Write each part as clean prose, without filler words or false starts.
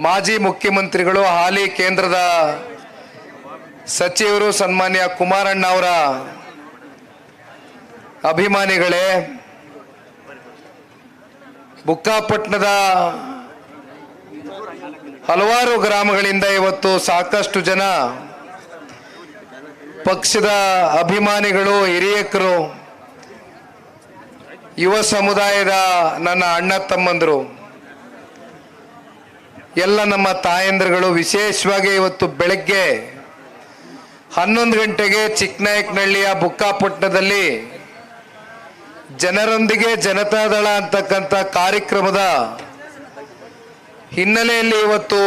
ಮಾಜಿ ಮುಖ್ಯಮಂತ್ರಿಗಳು ಹಾಲಿ ಕೇಂದ್ರದ ಸಚಿವರು ಸನ್ಮಾನ್ಯ ಕುಮಾರಣ್ಣ ಅವರ ಅಭಿಮಾನಿಗಳೇ, ಬುಕ್ಕಾಪಟ್ಟಣದ ಹಲವಾರು ಗ್ರಾಮಗಳಿಂದ ಇವತ್ತು ಸಾಕಷ್ಟು ಜನ ಪಕ್ಷದ ಅಭಿಮಾನಿಗಳು, ಹಿರಿಯಕರು, ಯುವ ಸಮುದಾಯದ ನನ್ನ ಅಣ್ಣ ತಮ್ಮಂದರು, ಎಲ್ಲ ನಮ್ಮ ತಾಯಂದ್ರುಗಳು ವಿಶೇಷವಾಗಿ ಇವತ್ತು ಬೆಳಗ್ಗೆ 11 ಗಂಟೆಗೆ ಚಿಕ್ಕನಾಯಕನಹಳ್ಳಿಯ ಬುಕ್ಕಾಪಟ್ಟಣದಲ್ಲಿ ಜನರೊಂದಿಗೆ ಜನತಾದಳ ಅಂತಕ್ಕಂಥ ಕಾರ್ಯಕ್ರಮದ ಹಿನ್ನೆಲೆಯಲ್ಲಿ ಇವತ್ತು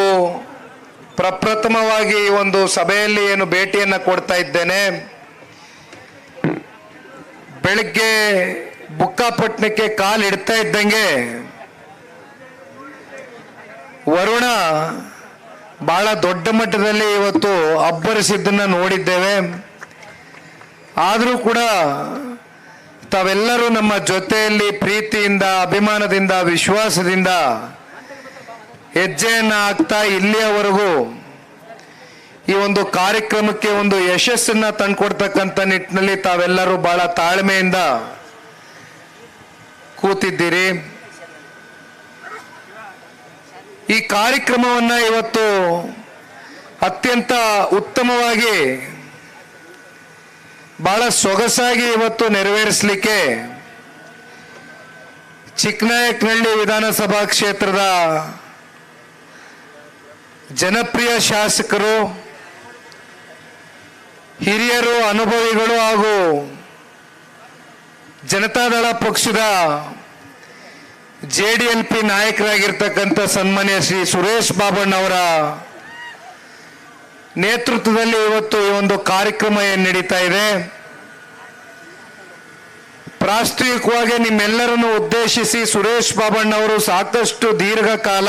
ಪ್ರಪ್ರಥಮವಾಗಿ ಒಂದು ಸಭೆಯಲ್ಲಿ ಏನು ಭೇಟಿಯನ್ನು ಕೊಡ್ತಾ ಇದ್ದೇನೆ. ಬೆಳಗ್ಗೆ ಬುಕ್ಕಾಪಟ್ಟಣಕ್ಕೆ ಕಾಲಿಡ್ತಾ ಇದ್ದಂಗೆ ವರುಣ ಬಹಳ ದೊಡ್ಡ ಮಟ್ಟದಲ್ಲಿ ಇವತ್ತು ಅಬ್ಬರಿಸಿದ್ದನ್ನು ನೋಡಿದ್ದೇವೆ. ಆದರೂ ಕೂಡ ತಾವೆಲ್ಲರೂ ನಮ್ಮ ಜೊತೆಯಲ್ಲಿ ಪ್ರೀತಿಯಿಂದ, ಅಭಿಮಾನದಿಂದ, ವಿಶ್ವಾಸದಿಂದ ಹೆಜ್ಜೆಯನ್ನು ಹಾಕ್ತಾ ಇಲ್ಲಿಯವರೆಗೂ ಈ ಒಂದು ಕಾರ್ಯಕ್ರಮಕ್ಕೆ ಒಂದು ಯಶಸ್ಸನ್ನು ತಂದುಕೊಡ್ತಕ್ಕಂಥ ನಿಟ್ಟಿನಲ್ಲಿ ತಾವೆಲ್ಲರೂ ಬಹಳ ತಾಳ್ಮೆಯಿಂದ ಕೂತಿದ್ದೀರಿ. ಈ ಕಾರ್ಯಕ್ರಮವನ್ನು ಇವತ್ತು ಅತ್ಯಂತ ಉತ್ತಮವಾಗಿ, ಬಹಳ ಸೊಗಸಾಗಿ ಇವತ್ತು ನೆರವೇರಿಸಲಿಕ್ಕೆ ಚಿಕ್ಕನಾಯಕನಹಳ್ಳಿ ವಿಧಾನಸಭಾ ಕ್ಷೇತ್ರದ ಜನಪ್ರಿಯ ಶಾಸಕರು, ಹಿರಿಯರು, ಅನುಭವಿಗಳು ಹಾಗೂ ಜನತಾದಳ ಪಕ್ಷದ JDLP ನಾಯಕರಾಗಿರ್ತಕ್ಕಂಥ ಸನ್ಮಾನ್ಯ ಶ್ರೀ ಸುರೇಶ್ ಬಾಬಣ್ಣ ಅವರ ನೇತೃತ್ವದಲ್ಲಿ ಇವತ್ತು ಈ ಒಂದು ಕಾರ್ಯಕ್ರಮ ಏನು ನಡೀತಾ ಇದೆ. ಪ್ರಾಸ್ತಾವಿಕವಾಗಿ ನಿಮ್ಮೆಲ್ಲರನ್ನು ಉದ್ದೇಶಿಸಿ ಸುರೇಶ್ ಬಾಬಣ್ಣ ಅವರು ಸಾಕಷ್ಟು ದೀರ್ಘಕಾಲ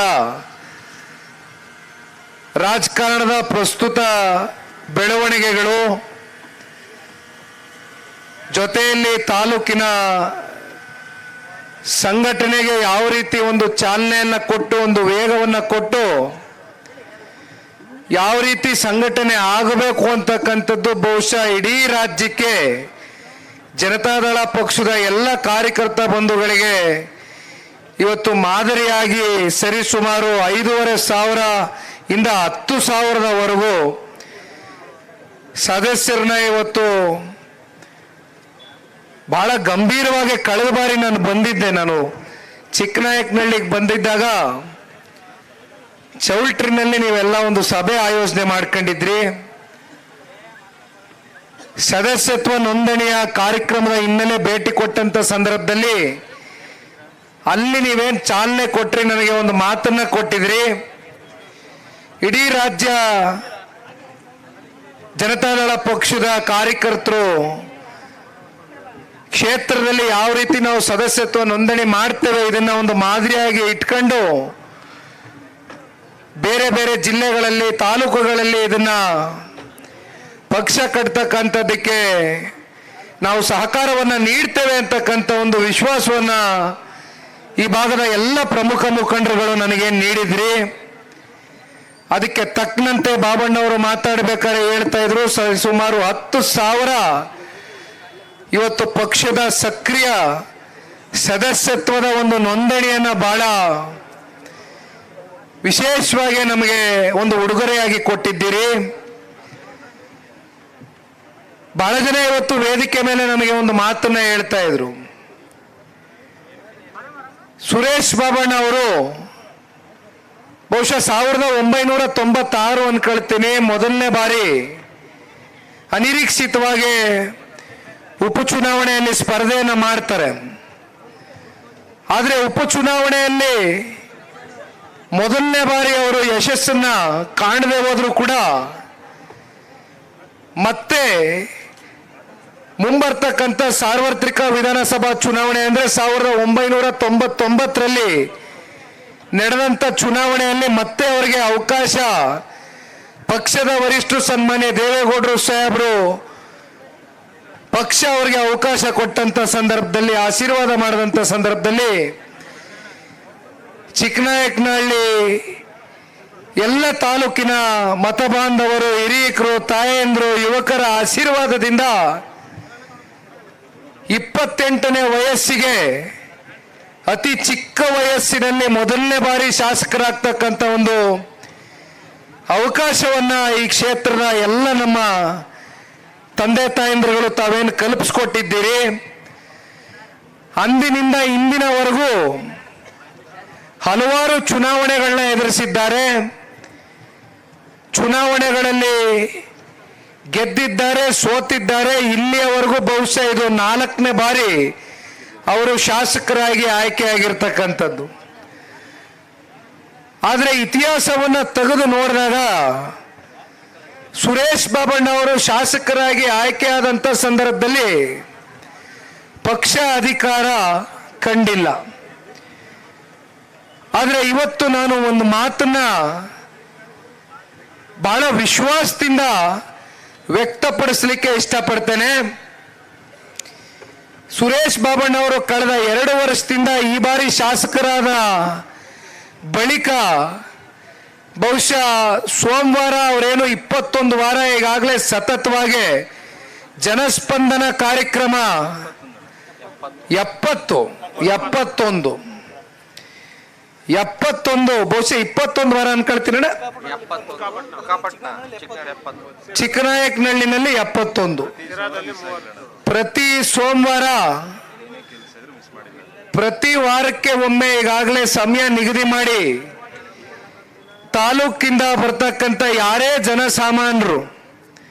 ರಾಜಕಾರಣದ ಪ್ರಸ್ತುತ ಬೆಳವಣಿಗೆಗಳು ಜೊತೆಯಲ್ಲಿ ತಾಲೂಕಿನ ಸಂಘಟನೆಗೆ ಯಾವ ರೀತಿ ಒಂದು ಚಾಲನೆಯನ್ನು ಕೊಟ್ಟು, ಒಂದು ವೇಗವನ್ನು ಕೊಟ್ಟು ಯಾವ ರೀತಿ ಸಂಘಟನೆ ಆಗಬೇಕು ಅಂತಕ್ಕಂಥದ್ದು ಬಹುಶಃ ಇಡೀ ರಾಜ್ಯಕ್ಕೆ ಜನತಾದಳ ಪಕ್ಷದ ಎಲ್ಲ ಕಾರ್ಯಕರ್ತ ಬಂಧುಗಳಿಗೆ ಇವತ್ತು ಮಾದರಿಯಾಗಿ ಸರಿಸುಮಾರು 5,500 ಇಂದ 10,000ವರೆಗೂ ಸದಸ್ಯರನ್ನ ಇವತ್ತು ಬಹಳ ಗಂಭೀರವಾಗಿ ಕಳೆದ ಬಾರಿ ನಾನು ಬಂದಿದ್ದೆ. ನಾನು ಚಿಕ್ಕನಾಯಕನಹಳ್ಳಿಗೆ ಬಂದಿದ್ದಾಗ ಚೌಲ್ಟ್ರಿನಲ್ಲಿ ನೀವೆಲ್ಲ ಒಂದು ಸಭೆ ಆಯೋಜನೆ ಮಾಡ್ಕೊಂಡಿದ್ರಿ. ಸದಸ್ಯತ್ವ ನೋಂದಣಿಯ ಕಾರ್ಯಕ್ರಮದ ಹಿನ್ನೆಲೆ ಭೇಟಿ ಕೊಟ್ಟಂತ ಸಂದರ್ಭದಲ್ಲಿ ಅಲ್ಲಿ ನೀವೇನು ಚಾಲನೆ ಕೊಟ್ರಿ, ನನಗೆ ಒಂದು ಮಾತನ್ನ ಕೊಟ್ಟಿದ್ರಿ. ಇಡೀ ರಾಜ್ಯ ಜನತಾದಳ ಪಕ್ಷದ ಕಾರ್ಯಕರ್ತರು ಕ್ಷೇತ್ರದಲ್ಲಿ ಯಾವ ರೀತಿ ನಾವು ಸದಸ್ಯತ್ವ ನೋಂದಣಿ ಮಾಡ್ತೇವೆ ಇದನ್ನ ಒಂದು ಮಾದರಿಯಾಗಿ ಇಟ್ಕೊಂಡು ಬೇರೆ ಬೇರೆ ಜಿಲ್ಲೆಗಳಲ್ಲಿ, ತಾಲೂಕುಗಳಲ್ಲಿ ಇದನ್ನ ಪಕ್ಷ ಕಟ್ತಕ್ಕಂಥದ್ದಕ್ಕೆ ನಾವು ಸಹಕಾರವನ್ನು ನೀಡ್ತೇವೆ ಅಂತಕ್ಕಂಥ ಒಂದು ವಿಶ್ವಾಸವನ್ನ ಈ ಭಾಗದ ಎಲ್ಲ ಪ್ರಮುಖ ಮುಖಂಡರುಗಳು ನನಗೇನು ನೀಡಿದ್ರಿ. ಅದಕ್ಕೆ ತಕ್ಕನಂತೆ ಬಾಬಣ್ಣವರು ಮಾತಾಡಬೇಕಾದ್ರೆ ಹೇಳ್ತಾ ಇದ್ರು, ಸುಮಾರು 10,000 ಇವತ್ತು ಪಕ್ಷದ ಸಕ್ರಿಯ ಸದಸ್ಯತ್ವದ ಒಂದು ನೋಂದಣಿಯನ್ನ ಬಹಳ ವಿಶೇಷವಾಗಿ ನಮಗೆ ಒಂದು ಉಡುಗೊರೆಯಾಗಿ ಕೊಟ್ಟಿದ್ದೀರಿ. ಬಹಳ ಜನ ಇವತ್ತು ವೇದಿಕೆ ಮೇಲೆ ನಮಗೆ ಒಂದು ಮಾತನ್ನ ಹೇಳ್ತಾ ಇದ್ರು. ಸುರೇಶ್ ಬಾಬಣ್ಣ ಅವರು ಬಹುಶಃ 1996 ಅನ್ಕೊಳ್ತೀನಿ ಮೊದಲನೇ ಬಾರಿ ಅನಿರೀಕ್ಷಿತವಾಗಿ ಉಪಚುನಾವಣೆಯಲ್ಲಿ ಸ್ಪರ್ಧೆಯನ್ನು ಮಾಡ್ತಾರೆ. ಆದರೆ ಉಪಚುನಾವಣೆಯಲ್ಲಿ ಮೊದಲನೇ ಬಾರಿ ಅವರು ಯಶಸ್ಸನ್ನ ಕಾಣದೆ ಹೋದ್ರು ಕೂಡ ಮತ್ತೆ ಮುಂಬರ್ತಕ್ಕಂಥ ಸಾರ್ವತ್ರಿಕ ವಿಧಾನಸಭಾ ಚುನಾವಣೆ ಅಂದರೆ 1999ರಲ್ಲಿ ನಡೆದಂಥ ಚುನಾವಣೆಯಲ್ಲಿ ಮತ್ತೆ ಅವರಿಗೆ ಅವಕಾಶ ಪಕ್ಷದ ವರಿಷ್ಠರು ಸನ್ಮಾನ್ಯ ದೇವೇಗೌಡರು ಸಾಹೇಬರು ಪಕ್ಷ ಅವರಿಗೆ ಅವಕಾಶ ಕೊಟ್ಟಂತ ಸಂದರ್ಭದಲ್ಲಿ, ಆಶೀರ್ವಾದ ಮಾಡಿದಂಥ ಸಂದರ್ಭದಲ್ಲಿ ಚಿಕ್ಕನಾಯಕನಹಳ್ಳಿ ಎಲ್ಲ ತಾಲೂಕಿನ ಮತಬಾಂಧವರು, ಹಿರಿಯಕರು, ತಾಯಂದ್ರು, ಯುವಕರ ಆಶೀರ್ವಾದದಿಂದ 28ನೇ ವಯಸ್ಸಿಗೆ ಅತಿ ಚಿಕ್ಕ ವಯಸ್ಸಿನಲ್ಲಿ ಮೊದಲನೇ ಬಾರಿ ಶಾಸಕರಾಗ್ತಕ್ಕಂಥ ಒಂದು ಅವಕಾಶವನ್ನ ಈ ಕ್ಷೇತ್ರದ ಎಲ್ಲ ನಮ್ಮ ತಂದೆ ತಾಯಂದ್ರುಗಳು ತಾವೇನು ಕಲ್ಪಿಸ್ಕೊಟ್ಟಿದ್ದೀರಿ. ಅಂದಿನಿಂದ ಇಂದಿನವರೆಗೂ ಹಲವಾರು ಚುನಾವಣೆಗಳನ್ನ ಎದುರಿಸಿದ್ದಾರೆ. ಚುನಾವಣೆಗಳಲ್ಲಿ ಗೆದ್ದಿದ್ದಾರೆ, ಸೋತಿದ್ದಾರೆ. ಇಲ್ಲಿಯವರೆಗೂ ಬಹುಶಃ ಇದು 4ನೇ ಬಾರಿ ಅವರು ಶಾಸಕರಾಗಿ ಆಯ್ಕೆಯಾಗಿರ್ತಕ್ಕಂಥದ್ದು. ಆದರೆ ಇತಿಹಾಸವನ್ನು ತೆಗೆದು ನೋಡಿದಾಗ ಸುರೇಶ್ ಬಾಬಣ್ಣ ಅವರು ಶಾಸಕರಾಗಿ ಆಯ್ಕೆಯಾದಂಥ ಸಂದರ್ಭದಲ್ಲಿ ಪಕ್ಷ ಅಧಿಕಾರ ಕಂಡಿಲ್ಲ. ಆದರೆ ಇವತ್ತು ನಾನು ಒಂದು ಮಾತನ್ನ ಬಹಳ ವಿಶ್ವಾಸದಿಂದ ವ್ಯಕ್ತಪಡಿಸಲಿಕ್ಕೆ ಇಷ್ಟಪಡ್ತೇನೆ. ಸುರೇಶ್ ಬಾಬಣ್ಣ ಅವರು ಕಳೆದ 2 ವರ್ಷದಿಂದ ಈ ಬಾರಿ ಶಾಸಕರಾದ ಬಳಿಕ ಬಹುಶಃ ಸೋಮವಾರ ಅವರೇನು 21 ವಾರ ಈಗಾಗಲೇ ಸತತವಾಗಿ ಜನಸ್ಪಂದನ ಕಾರ್ಯಕ್ರಮ 71 ಬಹುಶಃ 21 ವಾರ ಅನ್ಕೊಳ್ತೀನಿ. ಚಿಕ್ಕನಾಯಕನಹಳ್ಳಿನಲ್ಲಿ 71. ಪ್ರತಿ ಸೋಮವಾರ, ಪ್ರತಿ ವಾರಕ್ಕೆ ಒಮ್ಮೆ ಈಗಾಗಲೇ ಸಮಯ ನಿಗದಿ ಮಾಡಿ ತಾಲೂಕಿಂದ ಬರ್ತಕ್ಕಂಥ ಯಾರೇ ಜನಸಾಮಾನ್ಯರು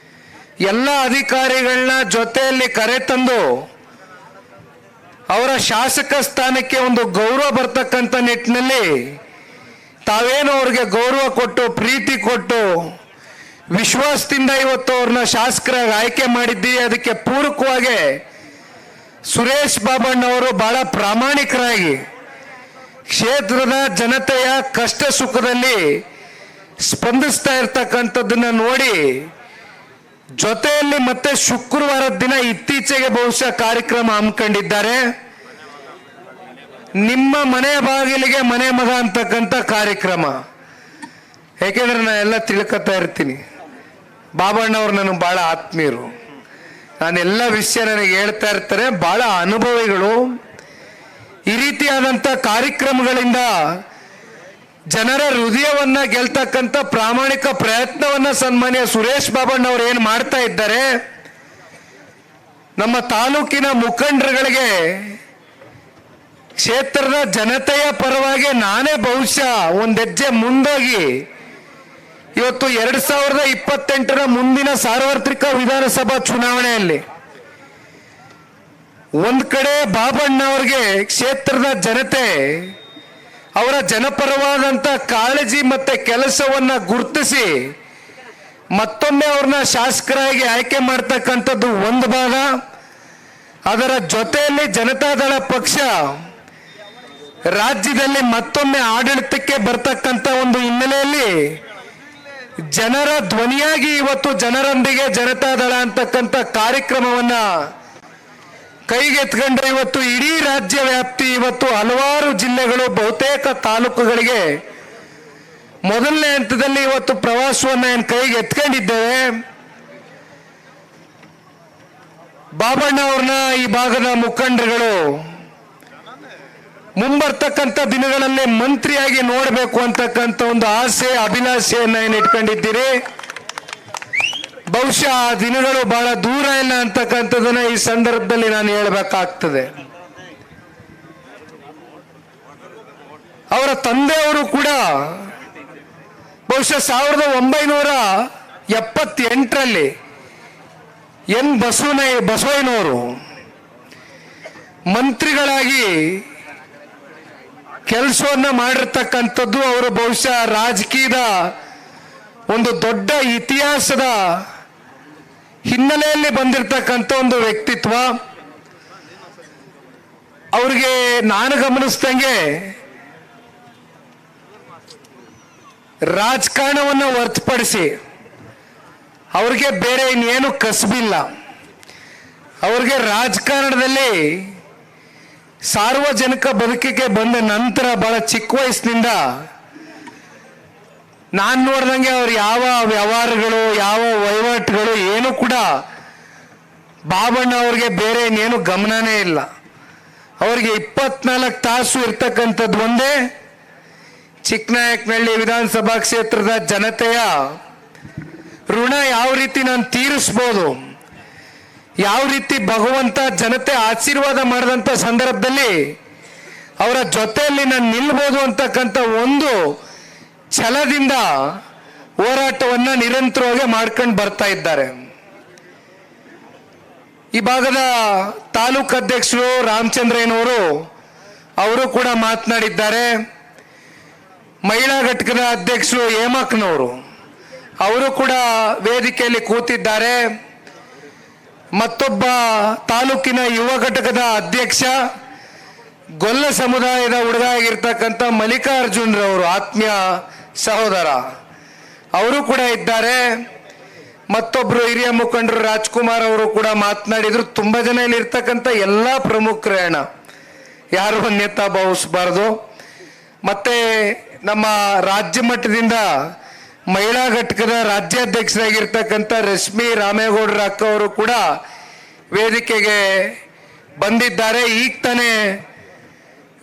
ಎಲ್ಲ ಅಧಿಕಾರಿಗಳನ್ನ ಜೊತೆಯಲ್ಲಿ ಕರೆತಂದು ಅವರ ಶಾಸಕ ಸ್ಥಾನಕ್ಕೆ ಒಂದು ಗೌರವ ಬರ್ತಕ್ಕಂಥ ನಿಟ್ಟಿನಲ್ಲಿ ತಾವೇನು ಅವ್ರಿಗೆ ಗೌರವ ಕೊಟ್ಟು, ಪ್ರೀತಿ ಕೊಟ್ಟು, ವಿಶ್ವಾಸದಿಂದ ಇವತ್ತು ಅವ್ರನ್ನ ಶಾಸಕರಾಗಿ ಆಯ್ಕೆ ಮಾಡಿದ್ದೀವಿ. ಅದಕ್ಕೆ ಪೂರಕವಾಗಿ ಸುರೇಶ್ ಬಾಬಣ್ಣ ಅವರು ಬಹಳ ಪ್ರಾಮಾಣಿಕರಾಗಿ ಕ್ಷೇತ್ರದ ಜನತೆಯ ಕಷ್ಟ ಸುಖದಲ್ಲಿ ಸ್ಪಂದಿಸ್ತಾ ಇರ್ತಕ್ಕಂಥದ್ದನ್ನ ನೋಡಿ ಜೊತೆಯಲ್ಲಿ ಮತ್ತೆ ಶುಕ್ರವಾರದ ದಿನ ಇತ್ತೀಚೆಗೆ ಬಹುಶಃ ಕಾರ್ಯಕ್ರಮ ಹಮ್ಮಿಕೊಂಡಿದ್ದಾರೆ. ನಿಮ್ಮ ಮನೆ ಬಾಗಿಲಿಗೆ ಮನೆ ಮಗ ಅಂತಕ್ಕಂಥ ಕಾರ್ಯಕ್ರಮ. ಯಾಕೆಂದ್ರೆ ನಾನು ಎಲ್ಲ ತಿಳ್ಕೊತಾ ಇರ್ತೀನಿ. ಬಾಬಣ್ಣವ್ರು ನನಗೆ ಬಹಳ ಆತ್ಮೀಯರು. ನಾನೆಲ್ಲ ವಿಷಯ ನನಗೆ ಹೇಳ್ತಾ ಇರ್ತಾರೆ. ಬಹಳ ಅನುಭವಿಗಳು. ಈ ರೀತಿಯಾದಂಥ ಕಾರ್ಯಕ್ರಮಗಳಿಂದ ಜನರ ಹೃದಯವನ್ನ ಗೆಲ್ತಕ್ಕಂಥ ಪ್ರಾಮಾಣಿಕ ಪ್ರಯತ್ನವನ್ನ ಸನ್ಮಾನ್ಯ ಸುರೇಶ್ ಬಾಬಣ್ಣ ಅವರು ಏನು ಮಾಡ್ತಾ ಇದ್ದಾರೆ, ನಮ್ಮ ತಾಲೂಕಿನ ಮುಖಂಡರುಗಳಿಗೆ, ಕ್ಷೇತ್ರದ ಜನತೆಯ ಪರವಾಗಿ ನಾನೇ ಬಹುಶಃ ಒಂದು ಹೆಜ್ಜೆ ಮುಂದೋಗಿ ಇವತ್ತು 2028ರ ಮುಂದಿನ ಸಾರ್ವತ್ರಿಕ ವಿಧಾನಸಭಾ ಚುನಾವಣೆಯಲ್ಲಿ ಒಂದ್ ಕಡೆ ಬಾಬಣ್ಣ ಅವ್ರಿಗೆ ಕ್ಷೇತ್ರದ ಜನತೆ ಅವರ ಜನಪರವಾದಂತ ಕಾಳಜಿ ಮತ್ತೆ ಕೆಲಸವನ್ನ ಗುರುತಿಸಿ ಮತ್ತೊಮ್ಮೆ ಅವ್ರನ್ನ ಶಾಸಕರಾಗಿ ಆಯ್ಕೆ ಮಾಡ್ತಕ್ಕಂಥದ್ದು ಒಂದು ಭಾಗ. ಅದರ ಜೊತೆಯಲ್ಲಿ ಜನತಾದಳ ಪಕ್ಷ ರಾಜ್ಯದಲ್ಲಿ ಮತ್ತೊಮ್ಮೆ ಆಡಳಿತಕ್ಕೆ ಬರ್ತಕ್ಕಂಥ ಒಂದು ಹಿನ್ನೆಲೆಯಲ್ಲಿ ಜನರ ಧ್ವನಿಯಾಗಿ ಇವತ್ತು ಜನರೊಂದಿಗೆ ಜನತಾದಳ ಅಂತಕ್ಕಂಥ ಕಾರ್ಯಕ್ರಮವನ್ನ ಕೈಗೆತ್ಕೊಂಡು ಇವತ್ತು ಇಡೀ ರಾಜ್ಯ ವ್ಯಾಪ್ತಿ ಇವತ್ತು ಹಲವಾರು ಜಿಲ್ಲೆಗಳು, ಬಹುತೇಕ ತಾಲೂಕುಗಳಿಗೆ ಮೊದಲನೇ ಹಂತದಲ್ಲಿ ಇವತ್ತು ಪ್ರವಾಸವನ್ನ ಏನು ಕೈಗೆ ಎತ್ಕೊಂಡಿದ್ದೇವೆ. ಬಾಬಣ್ಣ ಅವ್ರನ್ನ ಈ ಭಾಗದ ಮುಖಂಡರುಗಳು ಮುಂಬರ್ತಕ್ಕಂಥ ದಿನಗಳಲ್ಲಿ ಮಂತ್ರಿಯಾಗಿ ನೋಡಬೇಕು ಅಂತಕ್ಕಂಥ ಒಂದು ಆಸೆ, ಅಭಿಲಾಷೆಯನ್ನ ಏನು ಇಟ್ಕೊಂಡಿದ್ದೀರಿ. ಬಹುಶಃ ಆ ದಿನಗಳು ಬಹಳ ದೂರ ಇಲ್ಲ ಅಂತಕ್ಕಂಥದ್ದನ್ನ ಈ ಸಂದರ್ಭದಲ್ಲಿ ನಾನು ಹೇಳಬೇಕಾಗ್ತದೆ. ಅವರ ತಂದೆಯವರು ಕೂಡ ಬಹುಶಃ 1978ರಲ್ಲಿ ಬಸವಯ್ಯನವರು ಮಂತ್ರಿಗಳಾಗಿ ಕೆಲಸವನ್ನ ಮಾಡಿರ್ತಕ್ಕಂಥದ್ದು. ಅವರು ಬಹುಶಃ ರಾಜಕೀಯದ ಒಂದು ದೊಡ್ಡ ಇತಿಹಾಸದ ಹಿನ್ನೆಲೆಯಲ್ಲಿ ಬಂದಿರತಕ್ಕಂಥ ಒಂದು ವ್ಯಕ್ತಿತ್ವ. ಅವ್ರಿಗೆ ನಾನು ಗಮನಿಸ್ದಂಗೆ ರಾಜಕಾರಣವನ್ನು ಹೊರತುಪಡಿಸಿ ಅವ್ರಿಗೆ ಬೇರೆ ಇನ್ನೇನು ಕಸಬಿಲ್ಲ. ಅವ್ರಿಗೆ ರಾಜಕಾರಣದಲ್ಲಿ ಸಾರ್ವಜನಿಕ ಬದುಕಿಗೆ ಬಂದ ನಂತರ ಬಹಳ ಚಿಕ್ಕ ವಯಸ್ಸಿನಿಂದ ನಾನು ನೋಡ್ದಂಗೆ ಅವ್ರ ಯಾವ ವ್ಯವಹಾರಗಳು ಯಾವ ವಹಿವಾಟುಗಳು ಏನು ಕೂಡ ಬಾಬಣ್ಣ ಅವ್ರಿಗೆ ಬೇರೆ ಇನ್ನೇನು ಗಮನನೇ ಇಲ್ಲ. ಅವ್ರಿಗೆ 24 ತಾಸು ಇರ್ತಕ್ಕಂಥದ್ದು ಒಂದೇ, ಚಿಕ್ಕನಾಯಕನಹಳ್ಳಿ ವಿಧಾನಸಭಾ ಕ್ಷೇತ್ರದ ಜನತೆಯ ಋಣ ಯಾವ ರೀತಿ ನಾನು ತೀರಿಸ್ಬೋದು, ಯಾವ ರೀತಿ ಭಗವಂತ ಜನತೆ ಆಶೀರ್ವಾದ ಮಾಡಿದಂಥ ಸಂದರ್ಭದಲ್ಲಿ ಅವರ ಜೊತೆಯಲ್ಲಿ ನಾನು ನಿಲ್ಬೋದು ಅಂತಕ್ಕಂಥ ಒಂದು ಛಲದಿಂದ ಹೋರಾಟವನ್ನ ನಿರಂತರವಾಗಿ ಮಾಡ್ಕೊಂಡು ಬರ್ತಾ ಇದ್ದಾರೆ. ಈ ಭಾಗದ ತಾಲೂಕು ಅಧ್ಯಕ್ಷರು ರಾಮಚಂದ್ರಯ್ಯನವರು ಅವರು ಕೂಡ ಮಾತನಾಡಿದ್ದಾರೆ. ಮಹಿಳಾ ಘಟಕದ ಅಧ್ಯಕ್ಷರು ಹೇಮಕ್ಕನವರು ಅವರು ಕೂಡ ವೇದಿಕೆಯಲ್ಲಿ ಕೂತಿದ್ದಾರೆ. ಮತ್ತೊಬ್ಬ ತಾಲೂಕಿನ ಯುವ ಘಟಕದ ಅಧ್ಯಕ್ಷ ಗೊಲ್ಲ ಸಮುದಾಯದ ಹುಡುಗ ಆಗಿರ್ತಕ್ಕಂಥ ಮಲ್ಲಿಕಾರ್ಜುನ್ರವರು ಆತ್ಮೀಯ ಸಹೋದರ ಅವರು ಕೂಡ ಇದ್ದಾರೆ. ಮತ್ತೊಬ್ರು ಹಿರಿಯ ಮುಖಂಡರು ರಾಜ್ಕುಮಾರ್ ಅವರು ಕೂಡ ಮಾತನಾಡಿದ್ರು. ತುಂಬ ಜನ ಇಲ್ಲಿ ಇರ್ತಕ್ಕಂಥ ಎಲ್ಲ ಪ್ರಮುಖರು ಅಣ್ಣ, ಯಾರು ಅನ್ಯತಾ ಭಾವಿಸಬಾರ್ದು. ಮತ್ತೆ ನಮ್ಮ ರಾಜ್ಯ ಮಟ್ಟದಿಂದ ಮಹಿಳಾ ಘಟಕದ ರಾಜ್ಯಾಧ್ಯಕ್ಷರಾಗಿರ್ತಕ್ಕಂಥ ರಶ್ಮಿ ರಾಮೇಗೌಡರ ಅಕ್ಕ ಅವರು ಕೂಡ ವೇದಿಕೆಗೆ ಬಂದಿದ್ದಾರೆ. ಈಗ ತಾನೇ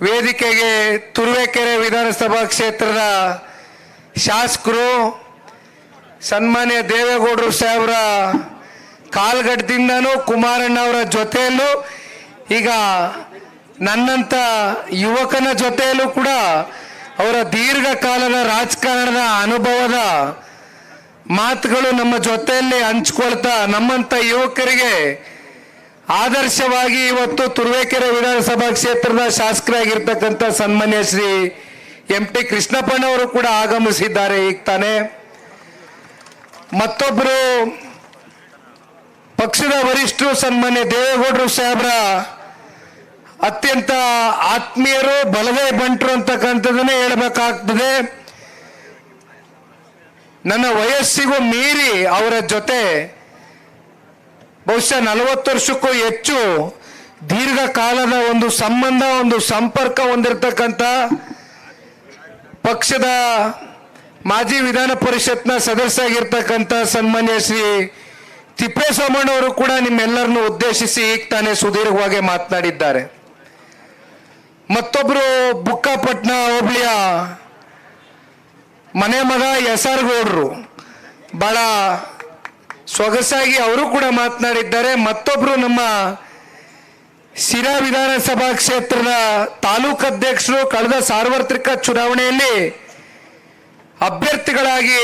ವೇದಿಕೆಗೆ ತುರುವೇಕೆರೆ ವಿಧಾನಸಭಾ ಕ್ಷೇತ್ರದ ಶಾಸಕರು ಸನ್ಮಾನ್ಯ ದೇವೇಗೌಡರು ಸಾಹೇಬರ ಕಾಲ್ಗಡ್ದಿಂದನೂ ಕುಮಾರಣ್ಣ ಅವರ ಜೊತೆಯಲ್ಲೂ ಈಗ ನನ್ನಂಥ ಯುವಕನ ಜೊತೆಯಲ್ಲೂ ಕೂಡ ಅವರ ದೀರ್ಘಕಾಲದ ರಾಜಕಾರಣದ ಅನುಭವದ ಮಾತುಗಳು ನಮ್ಮ ಜೊತೆಯಲ್ಲಿ ಹಂಚ್ಕೊಳ್ತಾ ನಮ್ಮಂಥ ಯುವಕರಿಗೆ ಆದರ್ಶವಾಗಿ ಇವತ್ತು ತುರುವೇಕೆರೆ ವಿಧಾನಸಭಾ ಕ್ಷೇತ್ರದ ಶಾಸಕರಾಗಿರ್ತಕ್ಕಂಥ ಸನ್ಮಾನ್ಯ ಶ್ರೀ MT ಕೃಷ್ಣಪ್ಪನವರು ಕೂಡ ಆಗಮಿಸಿದ್ದಾರೆ ಈಗ ತಾನೇ. ಮತ್ತೊಬ್ಬರು ಪಕ್ಷದ ವರಿಷ್ಠರು ಸನ್ಮಾನ್ಯ ದೇವೇಗೌಡರು ಸಾಹೇಬ್ರ ಅತ್ಯಂತ ಆತ್ಮೀಯರು, ಬಲಗೈ ಬಂಟರು ಅಂತಕ್ಕಂಥದ್ದನ್ನೇ ಹೇಳಬೇಕಾಗ್ತದೆ. ನನ್ನ ವಯಸ್ಸಿಗೂ ಮೀರಿ ಅವರ ಜೊತೆ ಬಹುಶಃ 40 ವರ್ಷಕ್ಕೂ ಹೆಚ್ಚು ದೀರ್ಘಕಾಲದ ಒಂದು ಸಂಬಂಧ, ಒಂದು ಸಂಪರ್ಕ ಹೊಂದಿರತಕ್ಕಂಥ ಪಕ್ಷದ ಮಾಜಿ ವಿಧಾನ ಪರಿಷತ್ನ ಸದಸ್ಯ ಆಗಿರ್ತಕ್ಕಂಥ ಸನ್ಮಾನ್ಯ ಶ್ರೀ ತಿಪ್ಪೇಸ್ವಾಮಣ್ಣವರು ಕೂಡ ನಿಮ್ಮೆಲ್ಲರನ್ನು ಉದ್ದೇಶಿಸಿ ಈಗ ತಾನೇ ಸುದೀರ್ಘವಾಗಿ ಮಾತನಾಡಿದ್ದಾರೆ. ಮತ್ತೊಬ್ರು ಬುಕ್ಕಾಪಟ್ನ ಹೋಬಳಿಯ ಮನೆ ಮಗ SR ಗೌಡ್ರು ಬಹಳ ಸೊಗಸಾಗಿ ಅವರು ಕೂಡ ಮಾತನಾಡಿದ್ದಾರೆ. ಮತ್ತೊಬ್ರು ನಮ್ಮ ಶಿರಾ ವಿಧಾನಸಭಾ ಕ್ಷೇತ್ರದ ತಾಲೂಕು ಅಧ್ಯಕ್ಷರು ಕಳೆದ ಸಾರ್ವತ್ರಿಕ ಚುನಾವಣೆಯಲ್ಲಿ ಅಭ್ಯರ್ಥಿಗಳಾಗಿ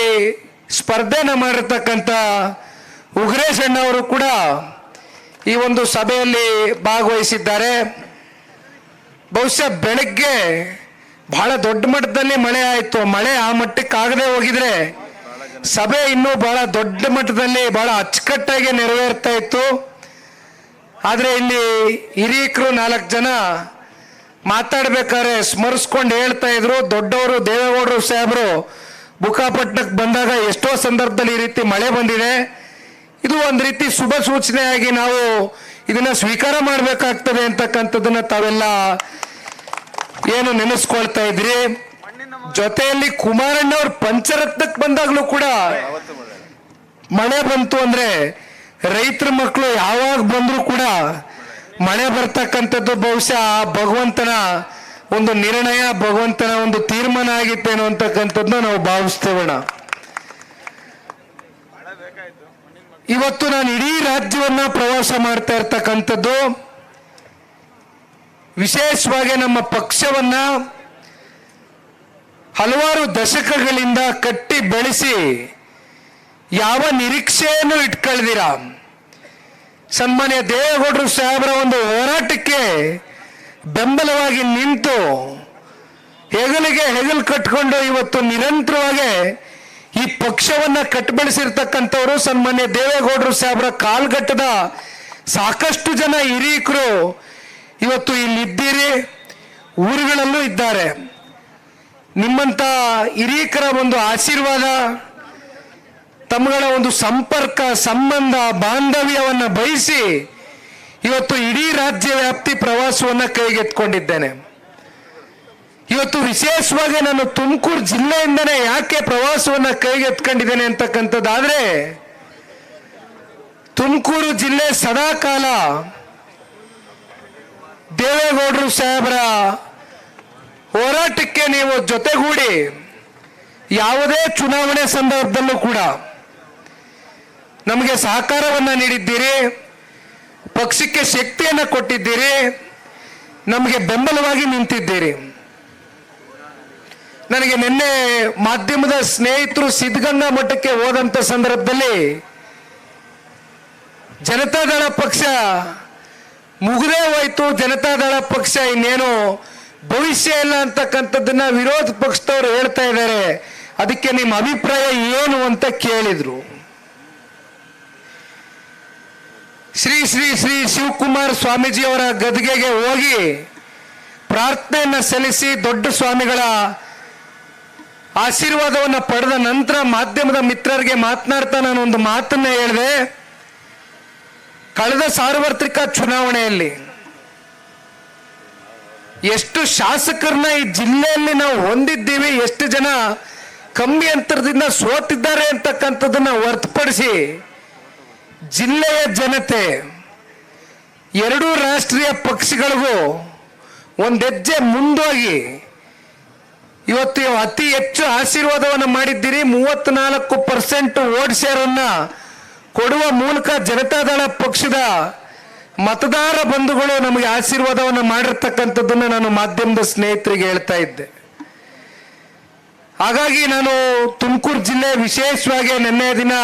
ಸ್ಪರ್ಧೆನ ಮಾಡಿರ್ತಕ್ಕಂಥ ಉಗ್ರೇಶ್ ಅಣ್ಣವರು ಕೂಡ ಈ ಒಂದು ಸಭೆಯಲ್ಲಿ ಭಾಗವಹಿಸಿದ್ದಾರೆ. ಬಹುಶಃ ಬೆಳಗ್ಗೆ ಬಹಳ ದೊಡ್ಡ ಮಟ್ಟದಲ್ಲಿ ಮಳೆ ಆಯಿತು. ಮಳೆ ಆ ಮಟ್ಟಕ್ಕಾಗದೆ ಹೋಗಿದ್ರೆ ಸಭೆ ಇನ್ನೂ ಬಹಳ ದೊಡ್ಡ ಮಟ್ಟದಲ್ಲಿ ಬಹಳ ಅಚ್ಚುಕಟ್ಟಾಗಿ ನೆರವೇರ್ತಾ ಇತ್ತು. ಆದರೆ ಇಲ್ಲಿ ಹಿರಿಯಕರು 4 ಜನ ಮಾತಾಡ್ಬೇಕಾದ್ರೆ ಸ್ಮರಿಸ್ಕೊಂಡು ಹೇಳ್ತಾ ಇದ್ರು, ದೊಡ್ಡವರು ದೇವೇಗೌಡರು ಸಾಹೇಬರು ಬುಕ್ಕಾಪಟ್ಟಣಕ್ಕೆ ಬಂದಾಗ ಎಷ್ಟೋ ಸಂದರ್ಭದಲ್ಲಿ ಈ ರೀತಿ ಮಳೆ ಬಂದಿದೆ, ಇದು ಒಂದು ರೀತಿ ಶುಭ ಸೂಚನೆಯಾಗಿ ನಾವು ಇದನ್ನ ಸ್ವೀಕಾರ ಮಾಡಬೇಕಾಗ್ತದೆ ಅಂತಕ್ಕಂಥದ್ದನ್ನ ತಾವೆಲ್ಲ ಏನು ನೆನೆಸ್ಕೊಳ್ತಾ ಇದ್ರಿ. ಜೊತೆಯಲ್ಲಿ ಕುಮಾರಣ್ಣ ಅವ್ರ ಪಂಚರತ್ನಕ್ಕೆ ಬಂದಾಗ್ಲೂ ಕೂಡ ಮಳೆ ಬಂತು ಅಂದ್ರೆ ರೈತರ ಮಕ್ಕಳು ಯಾವಾಗ ಬಂದ್ರು ಕೂಡ ಮಳೆ ಬರ್ತಕ್ಕಂಥದ್ದು ಬಹುಶಃ ಭಗವಂತನ ಒಂದು ನಿರ್ಣಯ, ಭಗವಂತನ ಒಂದು ತೀರ್ಮಾನ ಆಗಿತ್ತೇನೋ ಅಂತಕ್ಕಂಥದ್ದನ್ನ ನಾವು ಭಾವಿಸ್ತೇವಣ. ಇವತ್ತು ನಾನು ಇಡೀ ರಾಜ್ಯವನ್ನ ಪ್ರವಾಸ ಮಾಡ್ತಾ ಇರ್ತಕ್ಕಂಥದ್ದು ವಿಶೇಷವಾಗಿ ನಮ್ಮ ಪಕ್ಷವನ್ನ ಹಲವಾರು ದಶಕಗಳಿಂದ ಕಟ್ಟಿ ಬೆಳೆಸಿ ಯಾವ ನಿರೀಕ್ಷೆಯನ್ನು ಇಟ್ಕೊಳ್ದಿರ ಸನ್ಮಾನ್ಯ ದೇವೇಗೌಡರು ಸಾಹೇಬರ ಒಂದು ಹೋರಾಟಕ್ಕೆ ಬೆಂಬಲವಾಗಿ ನಿಂತು ಹೆಗಲಿಗೆ ಹೆಗಲು ಕಟ್ಕೊಂಡು ಇವತ್ತು ನಿರಂತರವಾಗಿ ಈ ಪಕ್ಷವನ್ನ ಕಟ್ಟಬೆಳೆಸಿರ್ತಕ್ಕಂಥವರು ಸನ್ಮಾನ್ಯ ದೇವೇಗೌಡರು ಸಾಹೇಬರ ಕಾಲ್ಗಟ್ಟದ ಸಾಕಷ್ಟು ಜನ ಹಿರಿಯಕರು ಇವತ್ತು ಇಲ್ಲಿದ್ದೀರಿ, ಊರುಗಳಲ್ಲೂ ಇದ್ದಾರೆ. ನಿಮ್ಮಂತ ಹಿರಿಯಕರ ಒಂದು ಆಶೀರ್ವಾದ, ತಮ್ಮಗಳ ಒಂದು ಸಂಪರ್ಕ, ಸಂಬಂಧ, ಬಾಂಧವ್ಯವನ್ನ ಬಯಸಿ ಇವತ್ತು ಇಡೀ ರಾಜ್ಯ ವ್ಯಾಪ್ತಿ ಪ್ರವಾಸವನ್ನ ಕೈಗೆತ್ಕೊಂಡಿದ್ದೇನೆ. ಇವತ್ತು ವಿಶೇಷವಾಗಿ ನಾನು ತುಮಕೂರು ಜಿಲ್ಲೆಯಿಂದನೇ ಯಾಕೆ ಪ್ರವಾಸವನ್ನು ಕೈಗೆತ್ಕೊಂಡಿದ್ದೇನೆ ಅಂತಕ್ಕಂಥದ್ದಾದ್ರೆ, ತುಮಕೂರು ಜಿಲ್ಲೆ ಸದಾಕಾಲ ದೇವೇಗೌಡರು ಸಾಹೇಬರ ಹೋರಾಟಕ್ಕೆ ನೀವು ಜೊತೆಗೂಡಿ ಯಾವುದೇ ಚುನಾವಣೆ ಸಂದರ್ಭದಲ್ಲೂ ಕೂಡ ನಮಗೆ ಸಹಕಾರವನ್ನು ನೀಡಿದ್ದೀರಿ, ಪಕ್ಷಕ್ಕೆ ಶಕ್ತಿಯನ್ನು ಕೊಟ್ಟಿದ್ದೀರಿ, ನಮಗೆ ಬೆಂಬಲವಾಗಿ ನಿಂತಿದ್ದೀರಿ. ನನಗೆ ನಿನ್ನೆ ಮಾಧ್ಯಮದ ಸ್ನೇಹಿತರು ಸಿದ್ಧಗಂಗಾ ಮಠಕ್ಕೆ ಹೋದಂಥ ಸಂದರ್ಭದಲ್ಲಿ ಜನತಾದಳ ಪಕ್ಷ ಮುಗಿದೇ ಹೋಯ್ತು, ಜನತಾದಳ ಪಕ್ಷ ಇನ್ನೇನು ಭವಿಷ್ಯ ಇಲ್ಲ ಅಂತಕ್ಕಂಥದ್ದನ್ನ ವಿರೋಧ ಪಕ್ಷದವರು ಹೇಳ್ತಾ ಇದ್ದಾರೆ, ಅದಕ್ಕೆ ನಿಮ್ಮ ಅಭಿಪ್ರಾಯ ಏನು ಅಂತ ಕೇಳಿದ್ರು. ಶ್ರೀ ಶ್ರೀ ಶ್ರೀ ಶಿವಕುಮಾರ ಸ್ವಾಮೀಜಿಯವರ ಗದ್ಗೆಗೆ ಹೋಗಿ ಪ್ರಾರ್ಥನೆಯನ್ನು ಸಲ್ಲಿಸಿ ದೊಡ್ಡ ಸ್ವಾಮಿಗಳ ಆಶೀರ್ವಾದವನ್ನು ಪಡೆದ ನಂತರ ಮಾಧ್ಯಮದ ಮಿತ್ರರಿಗೆ ಮಾತನಾಡ್ತಾ ನಾನು ಒಂದು ಮಾತನ್ನ ಹೇಳಿದೆ. ಕಳೆದ ಸಾರ್ವತ್ರಿಕ ಚುನಾವಣೆಯಲ್ಲಿ ಎಷ್ಟು ಶಾಸಕರನ್ನ ಈ ಜಿಲ್ಲೆಯಲ್ಲಿ ನಾವು ಹೊಂದಿದ್ದೀವಿ, ಎಷ್ಟು ಜನ ಕಮ್ಮಿ ಅಂತರದಿಂದ ಸೋತಿದ್ದಾರೆ ಅಂತಕ್ಕಂಥದ್ದನ್ನ ಹೊರತುಪಡಿಸಿ ಜಿಲ್ಲೆಯ ಜನತೆ ಎರಡೂ ರಾಷ್ಟ್ರೀಯ ಪಕ್ಷಗಳಿಗೂ ಒಂದು ಹೆಜ್ಜೆ ಮುಂದೋಗಿ ಇವತ್ತು ಅತಿ ಹೆಚ್ಚು ಆಶೀರ್ವಾದವನ್ನು ಮಾಡಿದ್ದೀರಿ. 34% ವೋಟ್ ಶೇರನ್ನ ಕೊಡುವ ಮೂಲಕ ಜನತಾದಳ ಪಕ್ಷದ ಮತದಾರ ಬಂಧುಗಳು ನಮಗೆ ಆಶೀರ್ವಾದವನ್ನು ಮಾಡಿರ್ತಕ್ಕಂಥದ್ದನ್ನು ನಾನು ಮಾಧ್ಯಮದ ಸ್ನೇಹಿತರಿಗೆ ಹೇಳ್ತಾ ಇದ್ದೆ. ಹಾಗಾಗಿ ನಾನು ತುಮಕೂರು ಜಿಲ್ಲೆ ವಿಶೇಷವಾಗಿ ನಿನ್ನೆ ದಿನ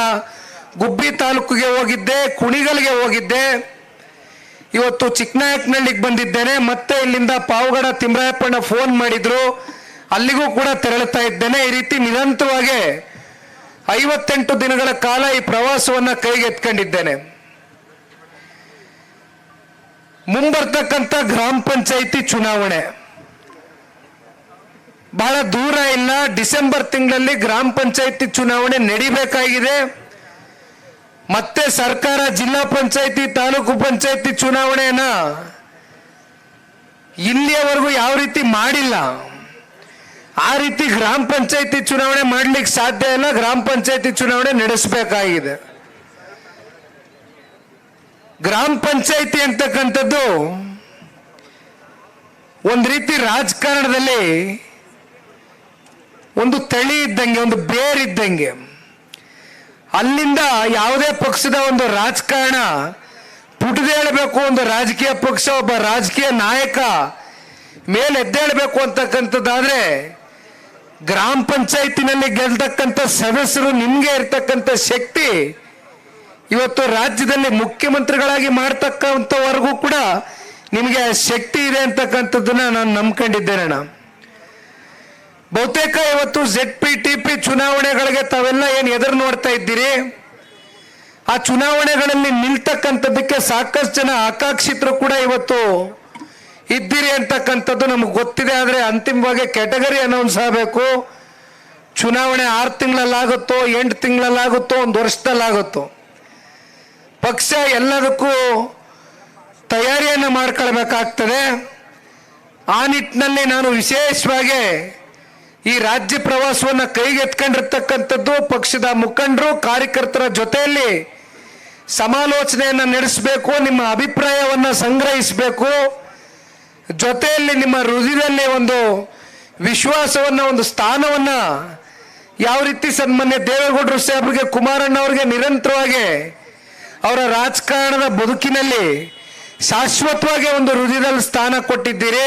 ಗುಬ್ಬಿ ತಾಲೂಕಿಗೆ ಹೋಗಿದ್ದೆ, ಕುಣಿಗಲ್ಗೆ ಹೋಗಿದ್ದೆ, ಇವತ್ತು ಚಿಕ್ಕನಾಯಕನಹಳ್ಳಿಗೆ ಬಂದಿದ್ದೇನೆ. ಮತ್ತೆ ಇಲ್ಲಿಂದ ಪಾವಗಡ ತಿಮ್ಮರಾಯಪ್ಪಣ್ಣ ಫೋನ್ ಮಾಡಿದ್ರು, ಅಲ್ಲಿಗೂ ಕೂಡ ತೆರಳುತ್ತಾ ಇದ್ದೇನೆ. ಈ ರೀತಿ ನಿರಂತರವಾಗಿ 58 ದಿನಗಳ ಕಾಲ ಈ ಪ್ರವಾಸವನ್ನು ಕೈಗೆತ್ಕೊಂಡಿದ್ದೇನೆ. ಮುಂಬರ್ತಕ್ಕಂಥ ಗ್ರಾಮ ಪಂಚಾಯಿತಿ ಚುನಾವಣೆ ಬಹಳ ದೂರ ಇಲ್ಲ. ಡಿಸೆಂಬರ್ ತಿಂಗಳಲ್ಲಿ ಗ್ರಾಮ ಪಂಚಾಯಿತಿ ಚುನಾವಣೆ ನಡೀಬೇಕಾಗಿದೆ. ಮತ್ತೆ ಸರ್ಕಾರ ಜಿಲ್ಲಾ ಪಂಚಾಯಿತಿ ತಾಲೂಕು ಪಂಚಾಯಿತಿ ಚುನಾವಣೆಯನ್ನ ಇಲ್ಲಿಯವರೆಗೂ ಯಾವ ರೀತಿ ಮಾಡಿಲ್ಲ, ಆ ರೀತಿ ಗ್ರಾಮ ಪಂಚಾಯಿತಿ ಚುನಾವಣೆ ಮಾಡ್ಲಿಕ್ಕೆ ಸಾಧ್ಯ ಇಲ್ಲ. ಗ್ರಾಮ ಪಂಚಾಯಿತಿ ಚುನಾವಣೆ ನಡೆಸಬೇಕಾಗಿದೆ. ಗ್ರಾಮ ಪಂಚಾಯಿತಿ ಅಂತಕ್ಕಂಥದ್ದು ಒಂದು ರೀತಿ ರಾಜಕಾರಣದಲ್ಲಿ ಒಂದು ತಳಿ ಇದ್ದಂಗೆ, ಒಂದು ಬೇರಿದ್ದಂಗೆ. ಅಲ್ಲಿಂದ ಯಾವುದೇ ಪಕ್ಷದ ಒಂದು ರಾಜಕಾರಣ ಪುಟದೇಳಬೇಕು, ಒಂದು ರಾಜಕೀಯ ಪಕ್ಷ ಒಬ್ಬ ರಾಜಕೀಯ ನಾಯಕ ಮೇಲೆ ಎದ್ದೇಳಬೇಕು ಅಂತಕ್ಕಂಥದ್ದಾದ್ರೆ ಗ್ರಾಮ ಪಂಚಾಯತಿನಲ್ಲಿ ಗೆಲ್ತಕ್ಕಂಥ ಸದಸ್ಯರು, ನಿಮ್ಗೆ ಇರ್ತಕ್ಕಂಥ ಶಕ್ತಿ ಇವತ್ತು ರಾಜ್ಯದಲ್ಲಿ ಮುಖ್ಯಮಂತ್ರಿಗಳಾಗಿ ಮಾಡ್ತಕ್ಕಂಥವರೆಗೂ ಕೂಡ ನಿಮಗೆ ಶಕ್ತಿ ಇದೆ ಅಂತಕ್ಕಂಥದ್ದನ್ನ ನಾನು ನಂಬ್ಕೊಂಡಿದ್ದೇನೆ. ಬಹುತೇಕ ಇವತ್ತು ZPTP ಚುನಾವಣೆಗಳಿಗೆ ತಾವೆಲ್ಲ ಏನು ಎದುರು ನೋಡ್ತಾ ಇದ್ದೀರಿ, ಆ ಚುನಾವಣೆಗಳಲ್ಲಿ ನಿಲ್ತಕ್ಕಂಥದ್ದಕ್ಕೆ ಸಾಕಷ್ಟು ಜನ ಆಕಾಂಕ್ಷಿತರು ಕೂಡ ಇವತ್ತು ಇದ್ದೀರಿ ಅಂತಕ್ಕಂಥದ್ದು ನಮಗೆ ಗೊತ್ತಿದೆ. ಆದರೆ ಅಂತಿಮವಾಗಿ ಕ್ಯಾಟಗರಿ ಅನೌನ್ಸ್ ಆಗಬೇಕು. ಚುನಾವಣೆ 6 ತಿಂಗಳಲ್ಲಾಗುತ್ತೋ, 8 ತಿಂಗಳಲ್ಲಾಗುತ್ತೋ, 1 ವರ್ಷದಲ್ಲಾಗುತ್ತೋ, ಪಕ್ಷ ಎಲ್ಲದಕ್ಕೂ ತಯಾರಿಯನ್ನು ಮಾಡ್ಕೊಳ್ಬೇಕಾಗ್ತದೆ. ಆ ನಿಟ್ಟಿನಲ್ಲಿ ನಾನು ವಿಶೇಷವಾಗಿ ಈ ರಾಜ್ಯ ಪ್ರವಾಸವನ್ನು ಕೈಗೆತ್ಕೊಂಡಿರ್ತಕ್ಕಂಥದ್ದು ಪಕ್ಷದ ಮುಖಂಡರು ಕಾರ್ಯಕರ್ತರ ಜೊತೆಯಲ್ಲಿ ಸಮಾಲೋಚನೆಯನ್ನು ನಡೆಸಬೇಕು, ನಿಮ್ಮ ಅಭಿಪ್ರಾಯವನ್ನು ಸಂಗ್ರಹಿಸಬೇಕು, ಜೊತೆಯಲ್ಲಿ ನಿಮ್ಮ ಹೃದಯದಲ್ಲಿ ಒಂದು ವಿಶ್ವಾಸವನ್ನು, ಒಂದು ಸ್ಥಾನವನ್ನು ಯಾವ ರೀತಿ ಸನ್ಮಾನ್ಯ ದೇವೇಗೌಡರು ಸಾಹೇಬರಿಗೆ, ಕುಮಾರಣ್ಣ ಅವರಿಗೆ ನಿರಂತರವಾಗಿ ಅವರ ರಾಜಕಾರಣದ ಬದುಕಿನಲ್ಲಿ ಶಾಶ್ವತವಾಗಿ ಒಂದು ಹೃದಯದಲ್ಲಿ ಸ್ಥಾನ ಕೊಟ್ಟಿದ್ದೀರಿ.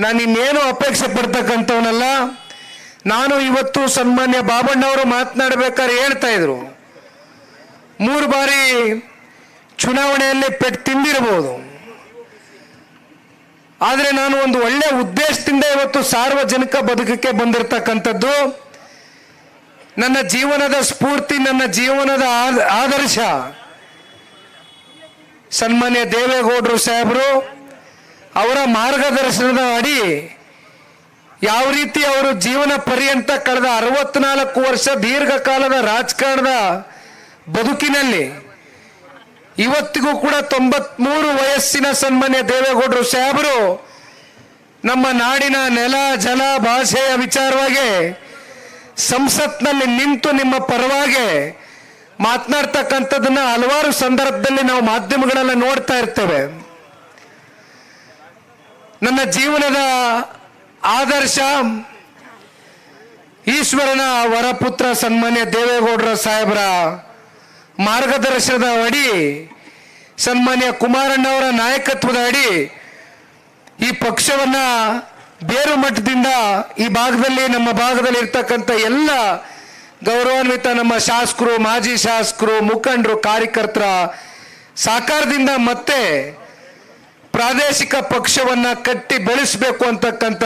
ನಾನು ಇನ್ನೇನು ಅಪೇಕ್ಷೆ ಪಡ್ತಕ್ಕಂಥವನಲ್ಲ. ನಾನು ಇವತ್ತು ಸನ್ಮಾನ್ಯ ಬಾಬಣ್ಣವರು ಮಾತನಾಡಬೇಕಾದ್ರೆ ಹೇಳ್ತಾ ಇದ್ರು, 3 ಬಾರಿ ಚುನಾವಣೆಯಲ್ಲಿ ಪೆಟ್ಟು ತಿಂದಿರಬಹುದು, ಆದರೆ ನಾನು ಒಂದು ಒಳ್ಳೆ ಉದ್ದೇಶದಿಂದ ಇವತ್ತು ಸಾರ್ವಜನಿಕ ಬದುಕಕ್ಕೆ ಬಂದಿರತಕ್ಕಂಥದ್ದು. ನನ್ನ ಜೀವನದ ಸ್ಫೂರ್ತಿ, ನನ್ನ ಜೀವನದ ಆದರ್ಶ ಸನ್ಮಾನ್ಯ ದೇವೇಗೌಡರು ಸಾಹೇಬರು ಅವರ ಮಾರ್ಗದರ್ಶನದ ಅಡಿ ಯಾವ ರೀತಿ ಅವರು ಜೀವನ ಪರ್ಯಂತ ಕಳೆದ 64 ವರ್ಷ ದೀರ್ಘಕಾಲದ ರಾಜಕಾರಣದ ಬದುಕಿನಲ್ಲಿ ಇವತ್ತಿಗೂ ಕೂಡ 93 ವಯಸ್ಸಿನ ಸನ್ಮಾನ್ಯ ದೇವೇಗೌಡರು ಸಾಹೇಬರು ನಮ್ಮ ನಾಡಿನ ನೆಲ ಜಲ ಭಾಷೆಯ ವಿಚಾರವಾಗಿ ಸಂಸತ್ನಲ್ಲಿ ನಿಂತು ನಿಮ್ಮ ಪರವಾಗಿ ಮಾತನಾಡ್ತಕ್ಕಂಥದ್ದನ್ನ ಹಲವಾರು ಸಂದರ್ಭದಲ್ಲಿ ನಾವು ಮಾಧ್ಯಮಗಳೆಲ್ಲ ನೋಡ್ತಾ ಇರ್ತೇವೆ. ನನ್ನ ಜೀವನದ ಆದರ್ಶ ಈಶ್ವರನ ವರಪುತ್ರ ಸನ್ಮಾನ್ಯ ದೇವೇಗೌಡರ ಸಾಹೇಬರ ಮಾರ್ಗದರ್ಶನದ ಅಡಿ, ಸನ್ಮಾನ್ಯ ಕುಮಾರಣ್ಣವರ ನಾಯಕತ್ವದ ಅಡಿ ಈ ಪಕ್ಷವನ್ನ ಬೇರು ಮಟ್ಟದಿಂದ ಈ ಭಾಗದಲ್ಲಿ, ನಮ್ಮ ಭಾಗದಲ್ಲಿ ಇರ್ತಕ್ಕಂಥ ಎಲ್ಲ ಗೌರವಾನ್ವಿತ ನಮ್ಮ ಶಾಸಕರು, ಮಾಜಿ ಶಾಸಕರು, ಮುಖಂಡರು, ಕಾರ್ಯಕರ್ತರ ಸಹಕಾರದಿಂದ ಮತ್ತೆ ಪ್ರಾದೇಶಿಕ ಪಕ್ಷವನ್ನ ಕಟ್ಟಿ ಬೆಳೆಸಬೇಕು ಅಂತಕ್ಕಂಥ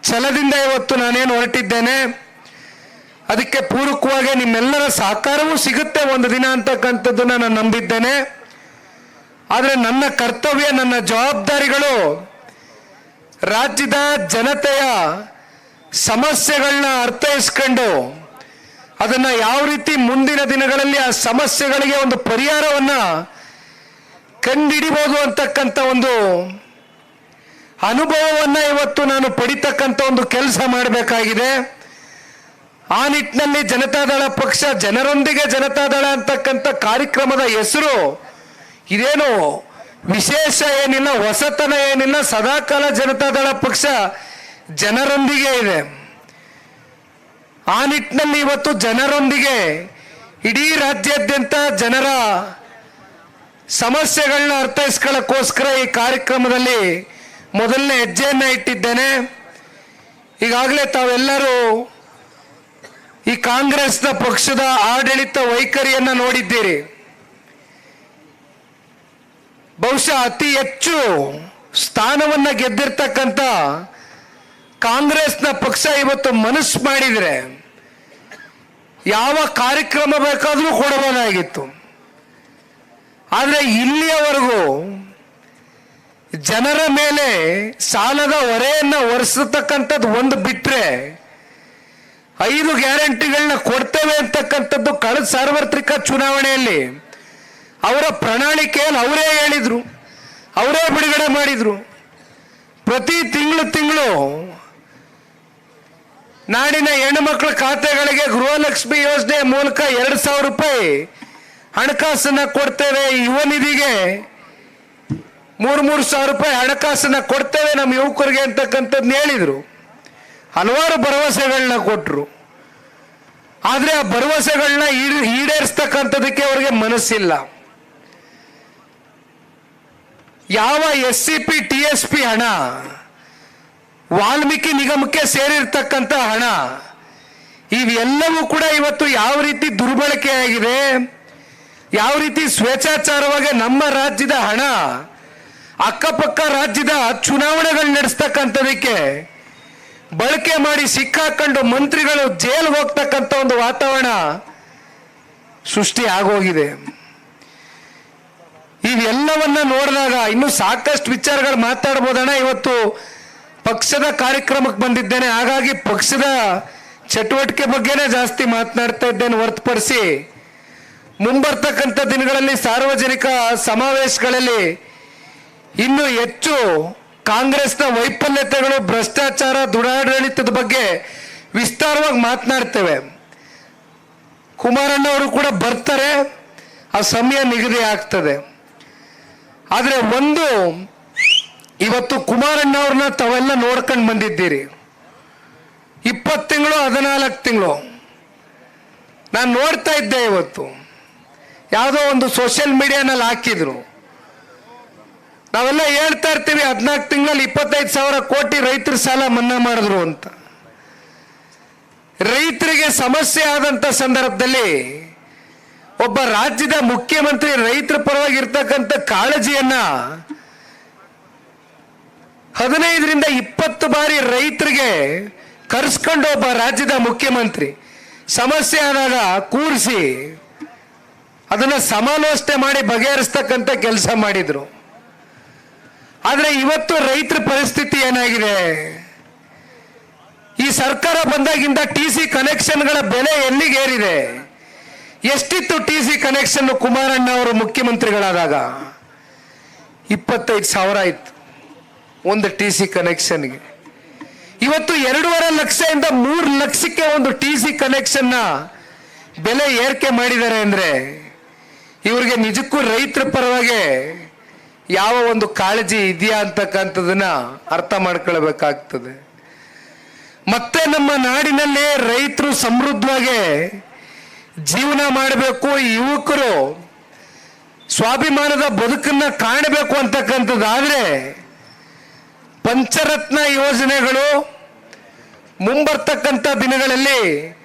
ಛಲದಿಂದ ಇವತ್ತು ನಾನೇನು ಹೊರಟಿದ್ದೇನೆ. ಅದಕ್ಕೆ ಪೂರಕವಾಗಿ ನಿಮ್ಮೆಲ್ಲರ ಸಹಕಾರವೂ ಸಿಗುತ್ತೆ ಒಂದು ದಿನ ಅಂತಕ್ಕಂಥದ್ದನ್ನ ನಾನು ನಂಬಿದ್ದೇನೆ. ಆದರೆ ನನ್ನ ಕರ್ತವ್ಯ, ನನ್ನ ಜವಾಬ್ದಾರಿಗಳು ರಾಜ್ಯದ ಜನತೆಯ ಸಮಸ್ಯೆಗಳನ್ನ ಅರ್ಥೈಸ್ಕೊಂಡು ಅದನ್ನ ಯಾವ ರೀತಿ ಮುಂದಿನ ದಿನಗಳಲ್ಲಿ ಆ ಸಮಸ್ಯೆಗಳಿಗೆ ಒಂದು ಪರಿಹಾರವನ್ನ ಕಂಡುಹಿಡಿಬಹುದು ಅಂತಕ್ಕಂಥ ಒಂದು ಅನುಭವವನ್ನ ಇವತ್ತು ನಾನು ಪಡಿತಕ್ಕಂಥ ಒಂದು ಕೆಲಸ ಮಾಡಬೇಕಾಗಿದೆ. ಆ ನಿಟ್ಟಿನಲ್ಲಿ ಜನತಾದಳ ಪಕ್ಷ, ಜನರೊಂದಿಗೆ ಜನತಾದಳ ಅಂತಕ್ಕಂಥ ಕಾರ್ಯಕ್ರಮದ ಹೆಸರು ಇದೇನು ವಿಶೇಷ ಏನಿಲ್ಲ, ಹೊಸತನ ಏನಿಲ್ಲ. ಸದಾಕಾಲ ಜನತಾದಳ ಪಕ್ಷ ಜನರೊಂದಿಗೆ ಇದೆ. ಆ ನಿಟ್ಟಿನಲ್ಲಿ ಇವತ್ತು ಜನರೊಂದಿಗೆ ಇಡೀ ರಾಜ್ಯಾದ್ಯಂತ ಜನರ ಸಮಸ್ಯೆಗಳನ್ನ ಅರ್ಥೈಸ್ಕೊಳ್ಳೋಕ್ಕೋಸ್ಕರ ಈ ಕಾರ್ಯಕ್ರಮದಲ್ಲಿ ಮೊದಲನೇ ಹೆಜ್ಜೆಯನ್ನ ಇಟ್ಟಿದ್ದೇನೆ. ಈಗಾಗಲೇ ತಾವೆಲ್ಲರೂ ಈ ಕಾಂಗ್ರೆಸ್ನ ಪಕ್ಷದ ಆಡಳಿತ ವೈಖರಿಯನ್ನ ನೋಡಿದ್ದೀರಿ. ಬಹುಶಃ ಅತಿ ಹೆಚ್ಚು ಸ್ಥಾನವನ್ನ ಗೆದ್ದಿರ್ತಕ್ಕಂಥ ಕಾಂಗ್ರೆಸ್ನ ಪಕ್ಷ ಇವತ್ತು ಮನಸ್ಸು ಮಾಡಿದ್ರೆ ಯಾವ ಕಾರ್ಯಕ್ರಮ ಬೇಕಾದರೂ ಕೊಡಬಹುದಾಗಿತ್ತು. ಆದರೆ ಇಲ್ಲಿಯವರೆಗೂ ಜನರ ಮೇಲೆ ಸಾಲದ ಹೊರೆಯನ್ನ ಹೊರಿಸತಕ್ಕಂಥದ್ದು ಒಂದು ಬಿಟ್ರೆ 5 ಗ್ಯಾರಂಟಿಗಳನ್ನ ಕೊಡ್ತೇವೆ ಅಂತಕ್ಕಂಥದ್ದು ಕಳೆದ ಸಾರ್ವತ್ರಿಕ ಚುನಾವಣೆಯಲ್ಲಿ ಅವರ ಪ್ರಣಾಳಿಕೆಯಲ್ಲಿ ಅವರೇ ಹೇಳಿದ್ರು, ಅವರೇ ಬಿಡುಗಡೆ ಮಾಡಿದ್ರು. ಪ್ರತಿ ತಿಂಗಳು ನಾಡಿನ ಹೆಣ್ಣುಮಕ್ಕಳ ಖಾತೆಗಳಿಗೆ ಗೃಹಲಕ್ಷ್ಮಿ ಯೋಜನೆ ಮೂಲಕ 2,000 ರೂಪಾಯಿ ಹಣಕಾಸನ್ನ ಕೊಡ್ತೇವೆ, ಯುವ ನಿಧಿಗೆ 3,000 ರೂಪಾಯಿ ಹಣಕಾಸನ್ನ ಕೊಡ್ತೇವೆ ನಮ್ಮ ಯುವಕರಿಗೆ ಅಂತಕ್ಕಂಥದ್ದನ್ನ ಹೇಳಿದ್ರು. ಹಲವಾರು ಭರವಸೆಗಳನ್ನ ಕೊಟ್ಟರು. ಆದರೆ ಆ ಭರವಸೆಗಳನ್ನ ಈಡೇರಿಸ್ತಕ್ಕಂಥದಕ್ಕೆ ಅವರಿಗೆ ಮನಸ್ಸಿಲ್ಲ. ಯಾವ SCP TSP ಹಣ, ವಾಲ್ಮೀಕಿ ನಿಗಮಕ್ಕೆ ಸೇರಿರ್ತಕ್ಕಂಥ ಹಣ, ಇವೆಲ್ಲವೂ ಕೂಡ ಇವತ್ತು ಯಾವ ರೀತಿ ದುರ್ಬಳಕೆ ಆಗಿದೆ, ಯಾವ ರೀತಿ ಸ್ವೇಚ್ಛಾಚಾರವಾಗಿ ನಮ್ಮ ರಾಜ್ಯದ ಹಣ ಅಕ್ಕಪಕ್ಕ ರಾಜ್ಯದ ಚುನಾವಣೆಗಳು ನಡೆಸ್ತಕ್ಕಂಥದಕ್ಕೆ ಬಳಕೆ ಮಾಡಿ ಸಿಕ್ಕಾಕೊಂಡು ಮಂತ್ರಿಗಳು ಜೈಲ್ಗೆ ಹೋಗ್ತಕ್ಕಂಥ ಒಂದು ವಾತಾವರಣ ಸೃಷ್ಟಿ ಆಗೋಗಿದೆ. ಇವೆಲ್ಲವನ್ನ ನೋಡಿದಾಗ ಇನ್ನೂ ಸಾಕಷ್ಟು ವಿಚಾರಗಳು ಮಾತಾಡ್ಬೋದಣ್ಣ. ಇವತ್ತು ಪಕ್ಷದ ಕಾರ್ಯಕ್ರಮಕ್ಕೆ ಬಂದಿದ್ದೇನೆ, ಹಾಗಾಗಿ ಪಕ್ಷದ ಚಟುವಟಿಕೆ ಬಗ್ಗೆನೇ ಜಾಸ್ತಿ ಮಾತನಾಡ್ತಾ ಇದ್ದೇನೆ ಹೊರತುಪಡಿಸಿ ಮುಂಬರ್ತಕ್ಕಂಥ ದಿನಗಳಲ್ಲಿ ಸಾರ್ವಜನಿಕ ಸಮಾವೇಶಗಳಲ್ಲಿ ಇನ್ನೂ ಹೆಚ್ಚು ಕಾಂಗ್ರೆಸ್ನ ವೈಫಲ್ಯತೆಗಳು, ಭ್ರಷ್ಟಾಚಾರ, ದುರಾಡಳಿತದ ಬಗ್ಗೆ ವಿಸ್ತಾರವಾಗಿ ಮಾತನಾಡ್ತೇವೆ. ಕುಮಾರಣ್ಣವರು ಕೂಡ ಬರ್ತಾರೆ, ಆ ಸಮಯ ನಿಗದಿ ಆಗ್ತದೆ. ಆದರೆ ಒಂದು ಇವತ್ತು ಕುಮಾರಣ್ಣವ್ರನ್ನ ತಾವೆಲ್ಲ ನೋಡ್ಕೊಂಡು ಬಂದಿದ್ದೀರಿ. 20 ತಿಂಗಳು 14 ತಿಂಗಳು ನಾನು ನೋಡ್ತಾ ಇದ್ದೆ. ಇವತ್ತು ಯಾವುದೋ ಒಂದು ಸೋಷಿಯಲ್ ಮೀಡಿಯಾನಲ್ಲಿ ಹಾಕಿದ್ರು, ನಾವೆಲ್ಲ ಹೇಳ್ತಾ ಇರ್ತೀವಿ 14 ತಿಂಗಳಲ್ಲಿ 25,000 ಕೋಟಿ ರೈತರ ಸಾಲ ಮನ್ನಾ ಮಾಡಿದ್ರು ಅಂತ. ರೈತರಿಗೆ ಸಮಸ್ಯೆ ಆದಂತ ಸಂದರ್ಭದಲ್ಲಿ ಒಬ್ಬ ರಾಜ್ಯದ ಮುಖ್ಯಮಂತ್ರಿ ರೈತರ ಪರವಾಗಿ ಇರ್ತಕ್ಕಂಥ ಕಾಳಜಿಯನ್ನ 15ರಿಂದ 20 ಬಾರಿ ರೈತರಿಗೆ ಕರೆಸ್ಕೊಂಡು ಒಬ್ಬ ರಾಜ್ಯದ ಮುಖ್ಯಮಂತ್ರಿ ಸಮಸ್ಯೆ ಆದಾಗ ಕೂರಿಸಿ ಅದನ್ನ ಸಮಾಲೋಚನೆ ಮಾಡಿ ಬಗೆಹರಿಸ್ತಕ್ಕಂಥ ಕೆಲಸ ಮಾಡಿದ್ರು. ಆದ್ರೆ ಇವತ್ತು ರೈತರ ಪರಿಸ್ಥಿತಿ ಏನಾಗಿದೆ? ಈ ಸರ್ಕಾರ ಬಂದಾಗಿಂದ TC ಕನೆಕ್ಷನ್ಗಳ ಬೆಲೆ ಎಲ್ಲಿಗೇರಿದೆ? ಎಷ್ಟಿತ್ತು TC ಕನೆಕ್ಷನ್ ಕುಮಾರಣ್ಣ ಅವರು ಮುಖ್ಯಮಂತ್ರಿಗಳಾದಾಗ? 25,000 ಇತ್ತು. ಒಂದು TC ಕನೆಕ್ಷನ್ಗೆ. ಇವತ್ತು 2.5 ಲಕ್ಷದಿಂದ 3 ಲಕ್ಷಕ್ಕೆ ಒಂದು TC ಕನೆಕ್ಷನ್ನ ಬೆಲೆ ಏರಿಕೆ ಮಾಡಿದ್ದಾರೆ ಅಂದ್ರೆ ಇವ್ರಿಗೆ ನಿಜಕ್ಕೂ ರೈತರ ಪರವಾಗಿ ಯಾವ ಒಂದು ಕಾಳಜಿ ಇದೆಯಾ ಅಂತಕ್ಕಂಥದನ್ನ ಅರ್ಥ ಮಾಡ್ಕೊಳ್ಬೇಕಾಗ್ತದೆ. ಮತ್ತೆ ನಮ್ಮ ನಾಡಿನಲ್ಲಿ ರೈತರು ಸಮೃದ್ಧವಾಗಿ ಜೀವನ ಮಾಡಬೇಕು, ಯುವಕರು ಸ್ವಾಭಿಮಾನದ ಬದುಕನ್ನ ಕಾಣಬೇಕು ಅಂತಕ್ಕಂಥದ್ದಾದ್ರೆ ಪಂಚರತ್ನ ಯೋಜನೆಗಳು ಮುಂಬರ್ತಕ್ಕಂಥ ದಿನಗಳಲ್ಲಿ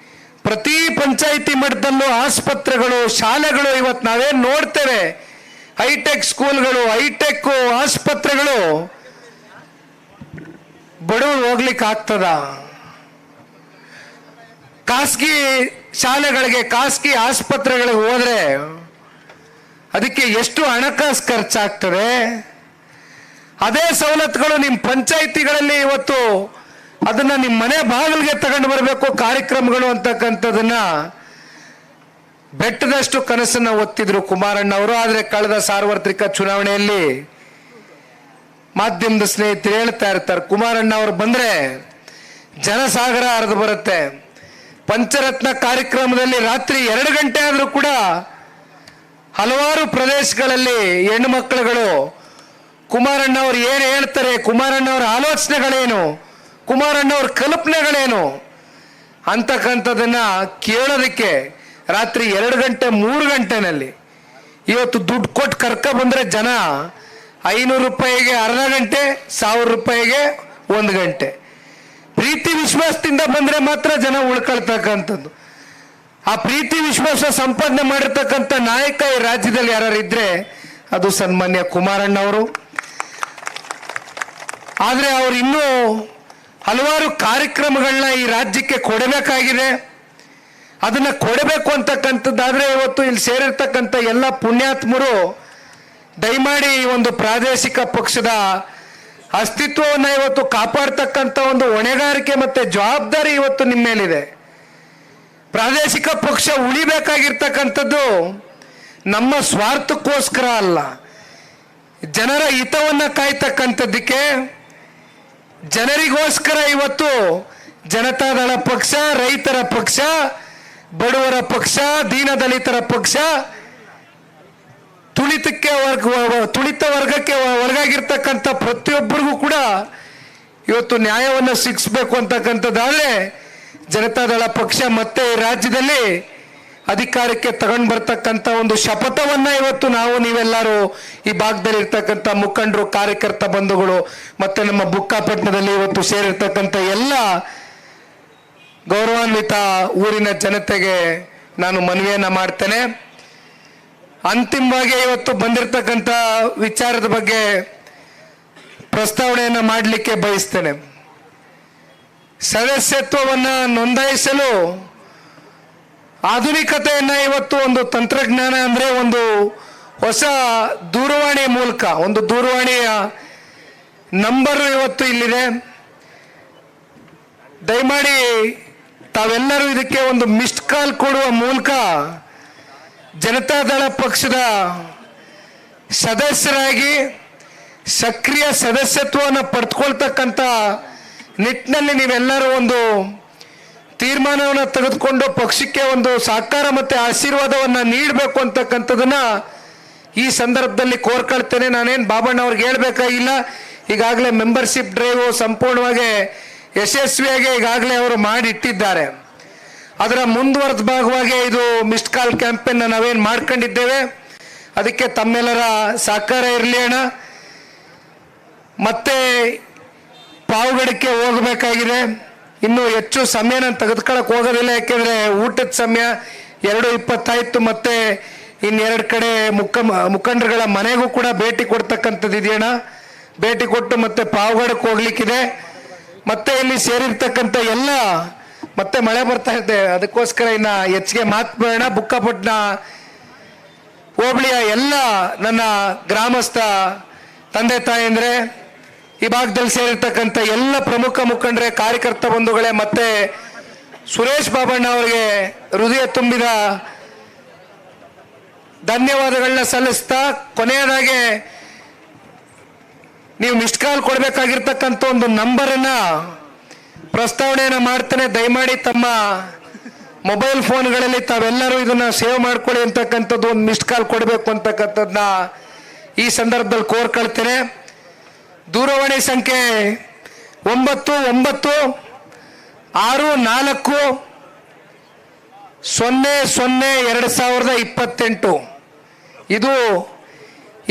ಪ್ರತಿ ಪಂಚಾಯಿತಿ ಮಟ್ಟದಲ್ಲೂ ಆಸ್ಪತ್ರೆಗಳು, ಶಾಲೆಗಳು, ಇವತ್ತು ನಾವೇನು ನೋಡ್ತೇವೆ ಹೈಟೆಕ್ ಸ್ಕೂಲ್ಗಳು, ಹೈಟೆಕ್ ಆಸ್ಪತ್ರೆಗಳು, ಬಡವರು ಹೋಗ್ಲಿಕ್ಕೆ ಆಗ್ತದ? ಖಾಸಗಿ ಶಾಲೆಗಳಿಗೆ, ಖಾಸಗಿ ಆಸ್ಪತ್ರೆಗಳಿಗೆ ಹೋದ್ರೆ ಅದಕ್ಕೆ ಎಷ್ಟು ಹಣಕಾಸು ಖರ್ಚಾಗ್ತದೆ? ಅದೇ ಸವಲತ್ತುಗಳು ನಿಮ್ಮ ಪಂಚಾಯಿತಿಗಳಲ್ಲಿ ಇವತ್ತು ಅದನ್ನ ನಿಮ್ಮ ಮನೆ ಬಾಗಿಲಿಗೆ ತಗೊಂಡು ಬರಬೇಕು ಕಾರ್ಯಕ್ರಮಗಳು ಅಂತಕ್ಕಂಥದನ್ನ ಬೆಟ್ಟದಷ್ಟು ಕನಸನ್ನ ಒತ್ತಿದ್ರು ಕುಮಾರಣ್ಣ ಅವರು. ಆದರೆ ಕಳೆದ ಸಾರ್ವತ್ರಿಕ ಚುನಾವಣೆಯಲ್ಲಿ ಮಾಧ್ಯಮದ ಸ್ನೇಹಿತರು ಹೇಳ್ತಾ ಇರ್ತಾರೆ, ಕುಮಾರಣ್ಣ ಅವರು ಬಂದ್ರೆ ಜನಸಾಗರ ಹರಿದು ಬರುತ್ತೆ. ಪಂಚರತ್ನ ಕಾರ್ಯಕ್ರಮದಲ್ಲಿ ರಾತ್ರಿ 2 ಗಂಟೆ ಆದರೂ ಕೂಡ ಹಲವಾರು ಪ್ರದೇಶಗಳಲ್ಲಿ ಹೆಣ್ಣು ಮಕ್ಕಳುಗಳು ಕುಮಾರಣ್ಣ ಅವರು ಏನು ಹೇಳ್ತಾರೆ, ಕುಮಾರಣ್ಣ ಅವರ ಆಲೋಚನೆಗಳೇನು, ಕುಮಾರಣ್ಣ ಅವ್ರ ಕಲ್ಪನೆಗಳೇನು ಅಂತಕ್ಕಂಥದನ್ನ ಕೇಳೋದಕ್ಕೆ ರಾತ್ರಿ 2 ಗಂಟೆ 3 ಗಂಟೆನಲ್ಲಿ ಇವತ್ತು ದುಡ್ಡು ಕೊಟ್ಟು ಕರ್ಕ ಬಂದ್ರೆ ಜನ 500 ರೂಪಾಯಿಗೆ ಅರ್ಧ ಗಂಟೆ, 1000 ರೂಪಾಯಿಗೆ 1 ಗಂಟೆ. ಪ್ರೀತಿ ವಿಶ್ವಾಸದಿಂದ ಬಂದ್ರೆ ಮಾತ್ರ ಜನ ಉಳ್ಕೊಳ್ತಕ್ಕಂಥದ್ದು. ಆ ಪ್ರೀತಿ ವಿಶ್ವಾಸ ಸಂಪಾದನೆ ಮಾಡಿರ್ತಕ್ಕಂಥ ನಾಯಕ ಈ ರಾಜ್ಯದಲ್ಲಿ ಯಾರು ಇದ್ರೆ ಅದು ಸನ್ಮಾನ್ಯ ಕುಮಾರಣ್ಣ ಅವರು. ಆದ್ರೆ ಅವ್ರು ಇನ್ನೂ ಹಲವಾರು ಕಾರ್ಯಕ್ರಮಗಳನ್ನ ಈ ರಾಜ್ಯಕ್ಕೆ ಕೊಡಬೇಕಾಗಿದೆ. ಅದನ್ನ ಕೊಡಬೇಕು ಅಂತಕ್ಕಂಥದ್ದಾದ್ರೆ ಇವತ್ತು ಇಲ್ಲಿ ಸೇರಿರ್ತಕ್ಕಂಥ ಎಲ್ಲ ಪುಣ್ಯಾತ್ಮರು ದಯಮಾಡಿ ಈ ಒಂದು ಪ್ರಾದೇಶಿಕ ಪಕ್ಷದ ಅಸ್ತಿತ್ವವನ್ನ ಇವತ್ತು ಕಾಪಾಡ್ತಕ್ಕಂಥ ಒಂದು ಹೊಣೆಗಾರಿಕೆ ಮತ್ತೆ ಜವಾಬ್ದಾರಿ ಇವತ್ತು ನಿಮ್ಮ ಮೇಲಿದೆ. ಪ್ರಾದೇಶಿಕ ಪಕ್ಷ ಉಳಿಬೇಕಾಗಿರ್ತಕ್ಕಂಥದ್ದು ನಮ್ಮ ಸ್ವಾರ್ಥಕ್ಕೋಸ್ಕರ ಅಲ್ಲ, ಜನರ ಹಿತವನ್ನ ಕಾಯ್ತಕ್ಕಂಥದ್ದಕ್ಕೆ, ಜನರಿಗೋಸ್ಕರ ಇವತ್ತು ಜನತಾದಳ ಪಕ್ಷ, ರೈತರ ಪಕ್ಷ, ಬಡವರ ಪಕ್ಷ, ದೀನದಲಿತರ ಪಕ್ಷ, ತುಳಿತ ವರ್ಗಕ್ಕೆ ಒಳಗಾಗಿರ್ತಕ್ಕಂಥ ಪ್ರತಿಯೊಬ್ಬರಿಗೂ ಕೂಡ ಇವತ್ತು ನ್ಯಾಯವನ್ನು ಸಿಗಿಸ್ಬೇಕು ಅಂತಕ್ಕಂಥದ್ದಾದ್ರೆ ಜನತಾದಳ ಪಕ್ಷ ಮತ್ತೆ ಈ ರಾಜ್ಯದಲ್ಲಿ ಅಧಿಕಾರಕ್ಕೆ ತಗೊಂಡು ಬರ್ತಕ್ಕಂಥ ಒಂದು ಶಪಥವನ್ನ ಇವತ್ತು ನಾವು ನೀವೆಲ್ಲರೂ ಈ ಭಾಗದಲ್ಲಿ ಇರ್ತಕ್ಕಂಥ ಮುಖಂಡರು, ಕಾರ್ಯಕರ್ತ ಬಂಧುಗಳು ಮತ್ತೆ ನಮ್ಮ ಬುಕ್ಕಾಪಟ್ಟಣದಲ್ಲಿ ಇವತ್ತು ಸೇರಿರ್ತಕ್ಕಂಥ ಎಲ್ಲ ಗೌರವಾನ್ವಿತ ಊರಿನ ಜನತೆಗೆ ನಾನು ಮನವಿಯನ್ನ ಮಾಡ್ತೇನೆ. ಅಂತಿಮವಾಗಿ ಇವತ್ತು ಬಂದಿರತಕ್ಕಂಥ ವಿಚಾರದ ಬಗ್ಗೆ ಪ್ರಸ್ತಾವನೆಯನ್ನ ಮಾಡಲಿಕ್ಕೆ ಬಯಸ್ತೇನೆ. ಸದಸ್ಯತ್ವವನ್ನ ನೋಂದಾಯಿಸಲು ಆಧುನಿಕತೆಯನ್ನ ಇವತ್ತು ಒಂದು ತಂತ್ರಜ್ಞಾನ ಅಂದ್ರೆ ಒಂದು ಹೊಸ ದೂರವಾಣಿ ಮೂಲಕ, ಒಂದು ದೂರವಾಣಿಯ ನಂಬರ್ ಇವತ್ತು ಇಲ್ಲಿದೆ. ದಯಮಾಡಿ ತಾವೆಲ್ಲರೂ ಇದಕ್ಕೆ ಒಂದು ಮಿಸ್ಡ್ ಕಾಲ್ ಕೊಡುವ ಮೂಲಕ ಜನತಾದಳ ಪಕ್ಷದ ಸದಸ್ಯರಾಗಿ ಸಕ್ರಿಯ ಸದಸ್ಯತ್ವವನ್ನು ಪಡೆದುಕೊಳ್ತಕ್ಕಂಥ ನಿಟ್ಟಿನಲ್ಲಿ ನೀವೆಲ್ಲರೂ ಒಂದು ತೀರ್ಮಾನವನ್ನು ತೆಗೆದುಕೊಂಡು ಪಕ್ಷಕ್ಕೆ ಒಂದು ಸಹಕಾರ ಮತ್ತೆ ಆಶೀರ್ವಾದವನ್ನು ನೀಡಬೇಕು ಅಂತಕ್ಕಂಥದನ್ನ ಈ ಸಂದರ್ಭದಲ್ಲಿ ಕೋರ್ಕೊಳ್ತೇನೆ. ನಾನೇನು ಬಾಬಣ್ಣ ಅವ್ರಿಗೆ ಹೇಳ್ಬೇಕಾಗಿಲ್ಲ, ಈಗಾಗಲೇ ಮೆಂಬರ್ಶಿಪ್ ಡ್ರೈವ್ ಸಂಪೂರ್ಣವಾಗಿ ಯಶಸ್ವಿಯಾಗಿ ಈಗಾಗಲೇ ಅವರು ಮಾಡಿಟ್ಟಿದ್ದಾರೆ. ಅದರ ಮುಂದುವರೆದ ಭಾಗವಾಗಿ ಇದು ಮಿಸ್ಡ್ ಕಾಲ್ ಕ್ಯಾಂಪೇನ್ ನಾವೇನು ಮಾಡ್ಕೊಂಡಿದ್ದೇವೆ, ಅದಕ್ಕೆ ತಮ್ಮೆಲ್ಲರ ಸಹಕಾರ ಇರಲಿ ಅಣ್ಣ. ಮತ್ತೆ ಪಾವಗಡಕ್ಕೆ ಹೋಗಬೇಕಾಗಿದೆ, ಇನ್ನು ಹೆಚ್ಚು ಸಮಯ ನಾನು ತೆಗೆದುಕೊಳ್ಳಕ್ಕೆ ಹೋಗೋದಿಲ್ಲ, ಯಾಕೆಂದ್ರೆ ಊಟದ ಸಮಯ 2:20 ಮತ್ತೆ ಇನ್ನೆರಡು ಕಡೆ ಮುಖಂಡರುಗಳ ಮನೆಗೂ ಕೂಡ ಭೇಟಿ ಕೊಡ್ತಕ್ಕಂಥದ್ದು ಇದೆಯಣ್ಣ. ಭೇಟಿ ಕೊಟ್ಟು ಮತ್ತೆ ಪಾವಗಡಕ್ಕೆ ಹೋಗ್ಲಿಕ್ಕಿದೆ. ಮತ್ತೆ ಇಲ್ಲಿ ಸೇರಿರ್ತಕ್ಕಂಥ ಎಲ್ಲ ಮತ್ತೆ ಮಳೆ ಬರ್ತಾ ಇದೆ, ಅದಕ್ಕೋಸ್ಕರ ಇನ್ನ ಹೆಚ್ಚಿಗೆ ಮಾತುಬೇಡ. ಬುಕ್ಕಾಪಟ್ಟಣ ಹೋಬಳಿಯ ಎಲ್ಲ ನನ್ನ ಗ್ರಾಮಸ್ಥ ತಂದೆ ತಾಯಂದ್ರೆ, ಈ ಭಾಗದಲ್ಲಿ ಸೇರಿರ್ತಕ್ಕಂಥ ಎಲ್ಲ ಪ್ರಮುಖ ಮುಖಂಡರೇ, ಕಾರ್ಯಕರ್ತ ಬಂಧುಗಳೇ, ಮತ್ತೆ ಸುರೇಶ್ ಬಾಬಣ್ಣ ಅವರಿಗೆ ಹೃದಯ ತುಂಬಿದ ಧನ್ಯವಾದಗಳನ್ನ ಸಲ್ಲಿಸ್ತಾ ಕೊನೆಯದಾಗಿ ನೀವು ಮಿಸ್ಡ್ ಕಾಲ್ ಕೊಡಬೇಕಾಗಿರ್ತಕ್ಕಂಥ ಒಂದು ನಂಬರನ್ನು ಪ್ರಸ್ತಾವನೆಯನ್ನು ಮಾಡ್ತಾನೆ. ದಯಮಾಡಿ ತಮ್ಮ ಮೊಬೈಲ್ ಫೋನ್ಗಳಲ್ಲಿ ತಾವೆಲ್ಲರೂ ಇದನ್ನು ಸೇವ್ ಮಾಡ್ಕೊಳ್ಳಿ ಅಂತಕ್ಕಂಥದ್ದು, ಒಂದು ಮಿಸ್ಡ್ ಕಾಲ್ ಕೊಡಬೇಕು ಅಂತಕ್ಕಂಥದ್ದನ್ನ ಈ ಸಂದರ್ಭದಲ್ಲಿ ಕೋರ್ಕೊಳ್ತೇನೆ. ದೂರವಾಣಿ ಸಂಖ್ಯೆ 9964002028 ಇದು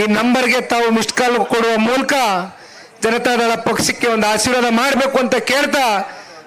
ಈ ನಂಬರ್ಗೆ ತಾವು ಮಿಸ್ಡ್ ಕಾಲ್ ಕೊಡುವ ಮೂಲಕ ಜನತಾದಳ ಪಕ್ಷಕ್ಕೆ ಒಂದು ಆಶೀರ್ವಾದ ಮಾಡಬೇಕು ಅಂತ ಕೇಳ್ತಾ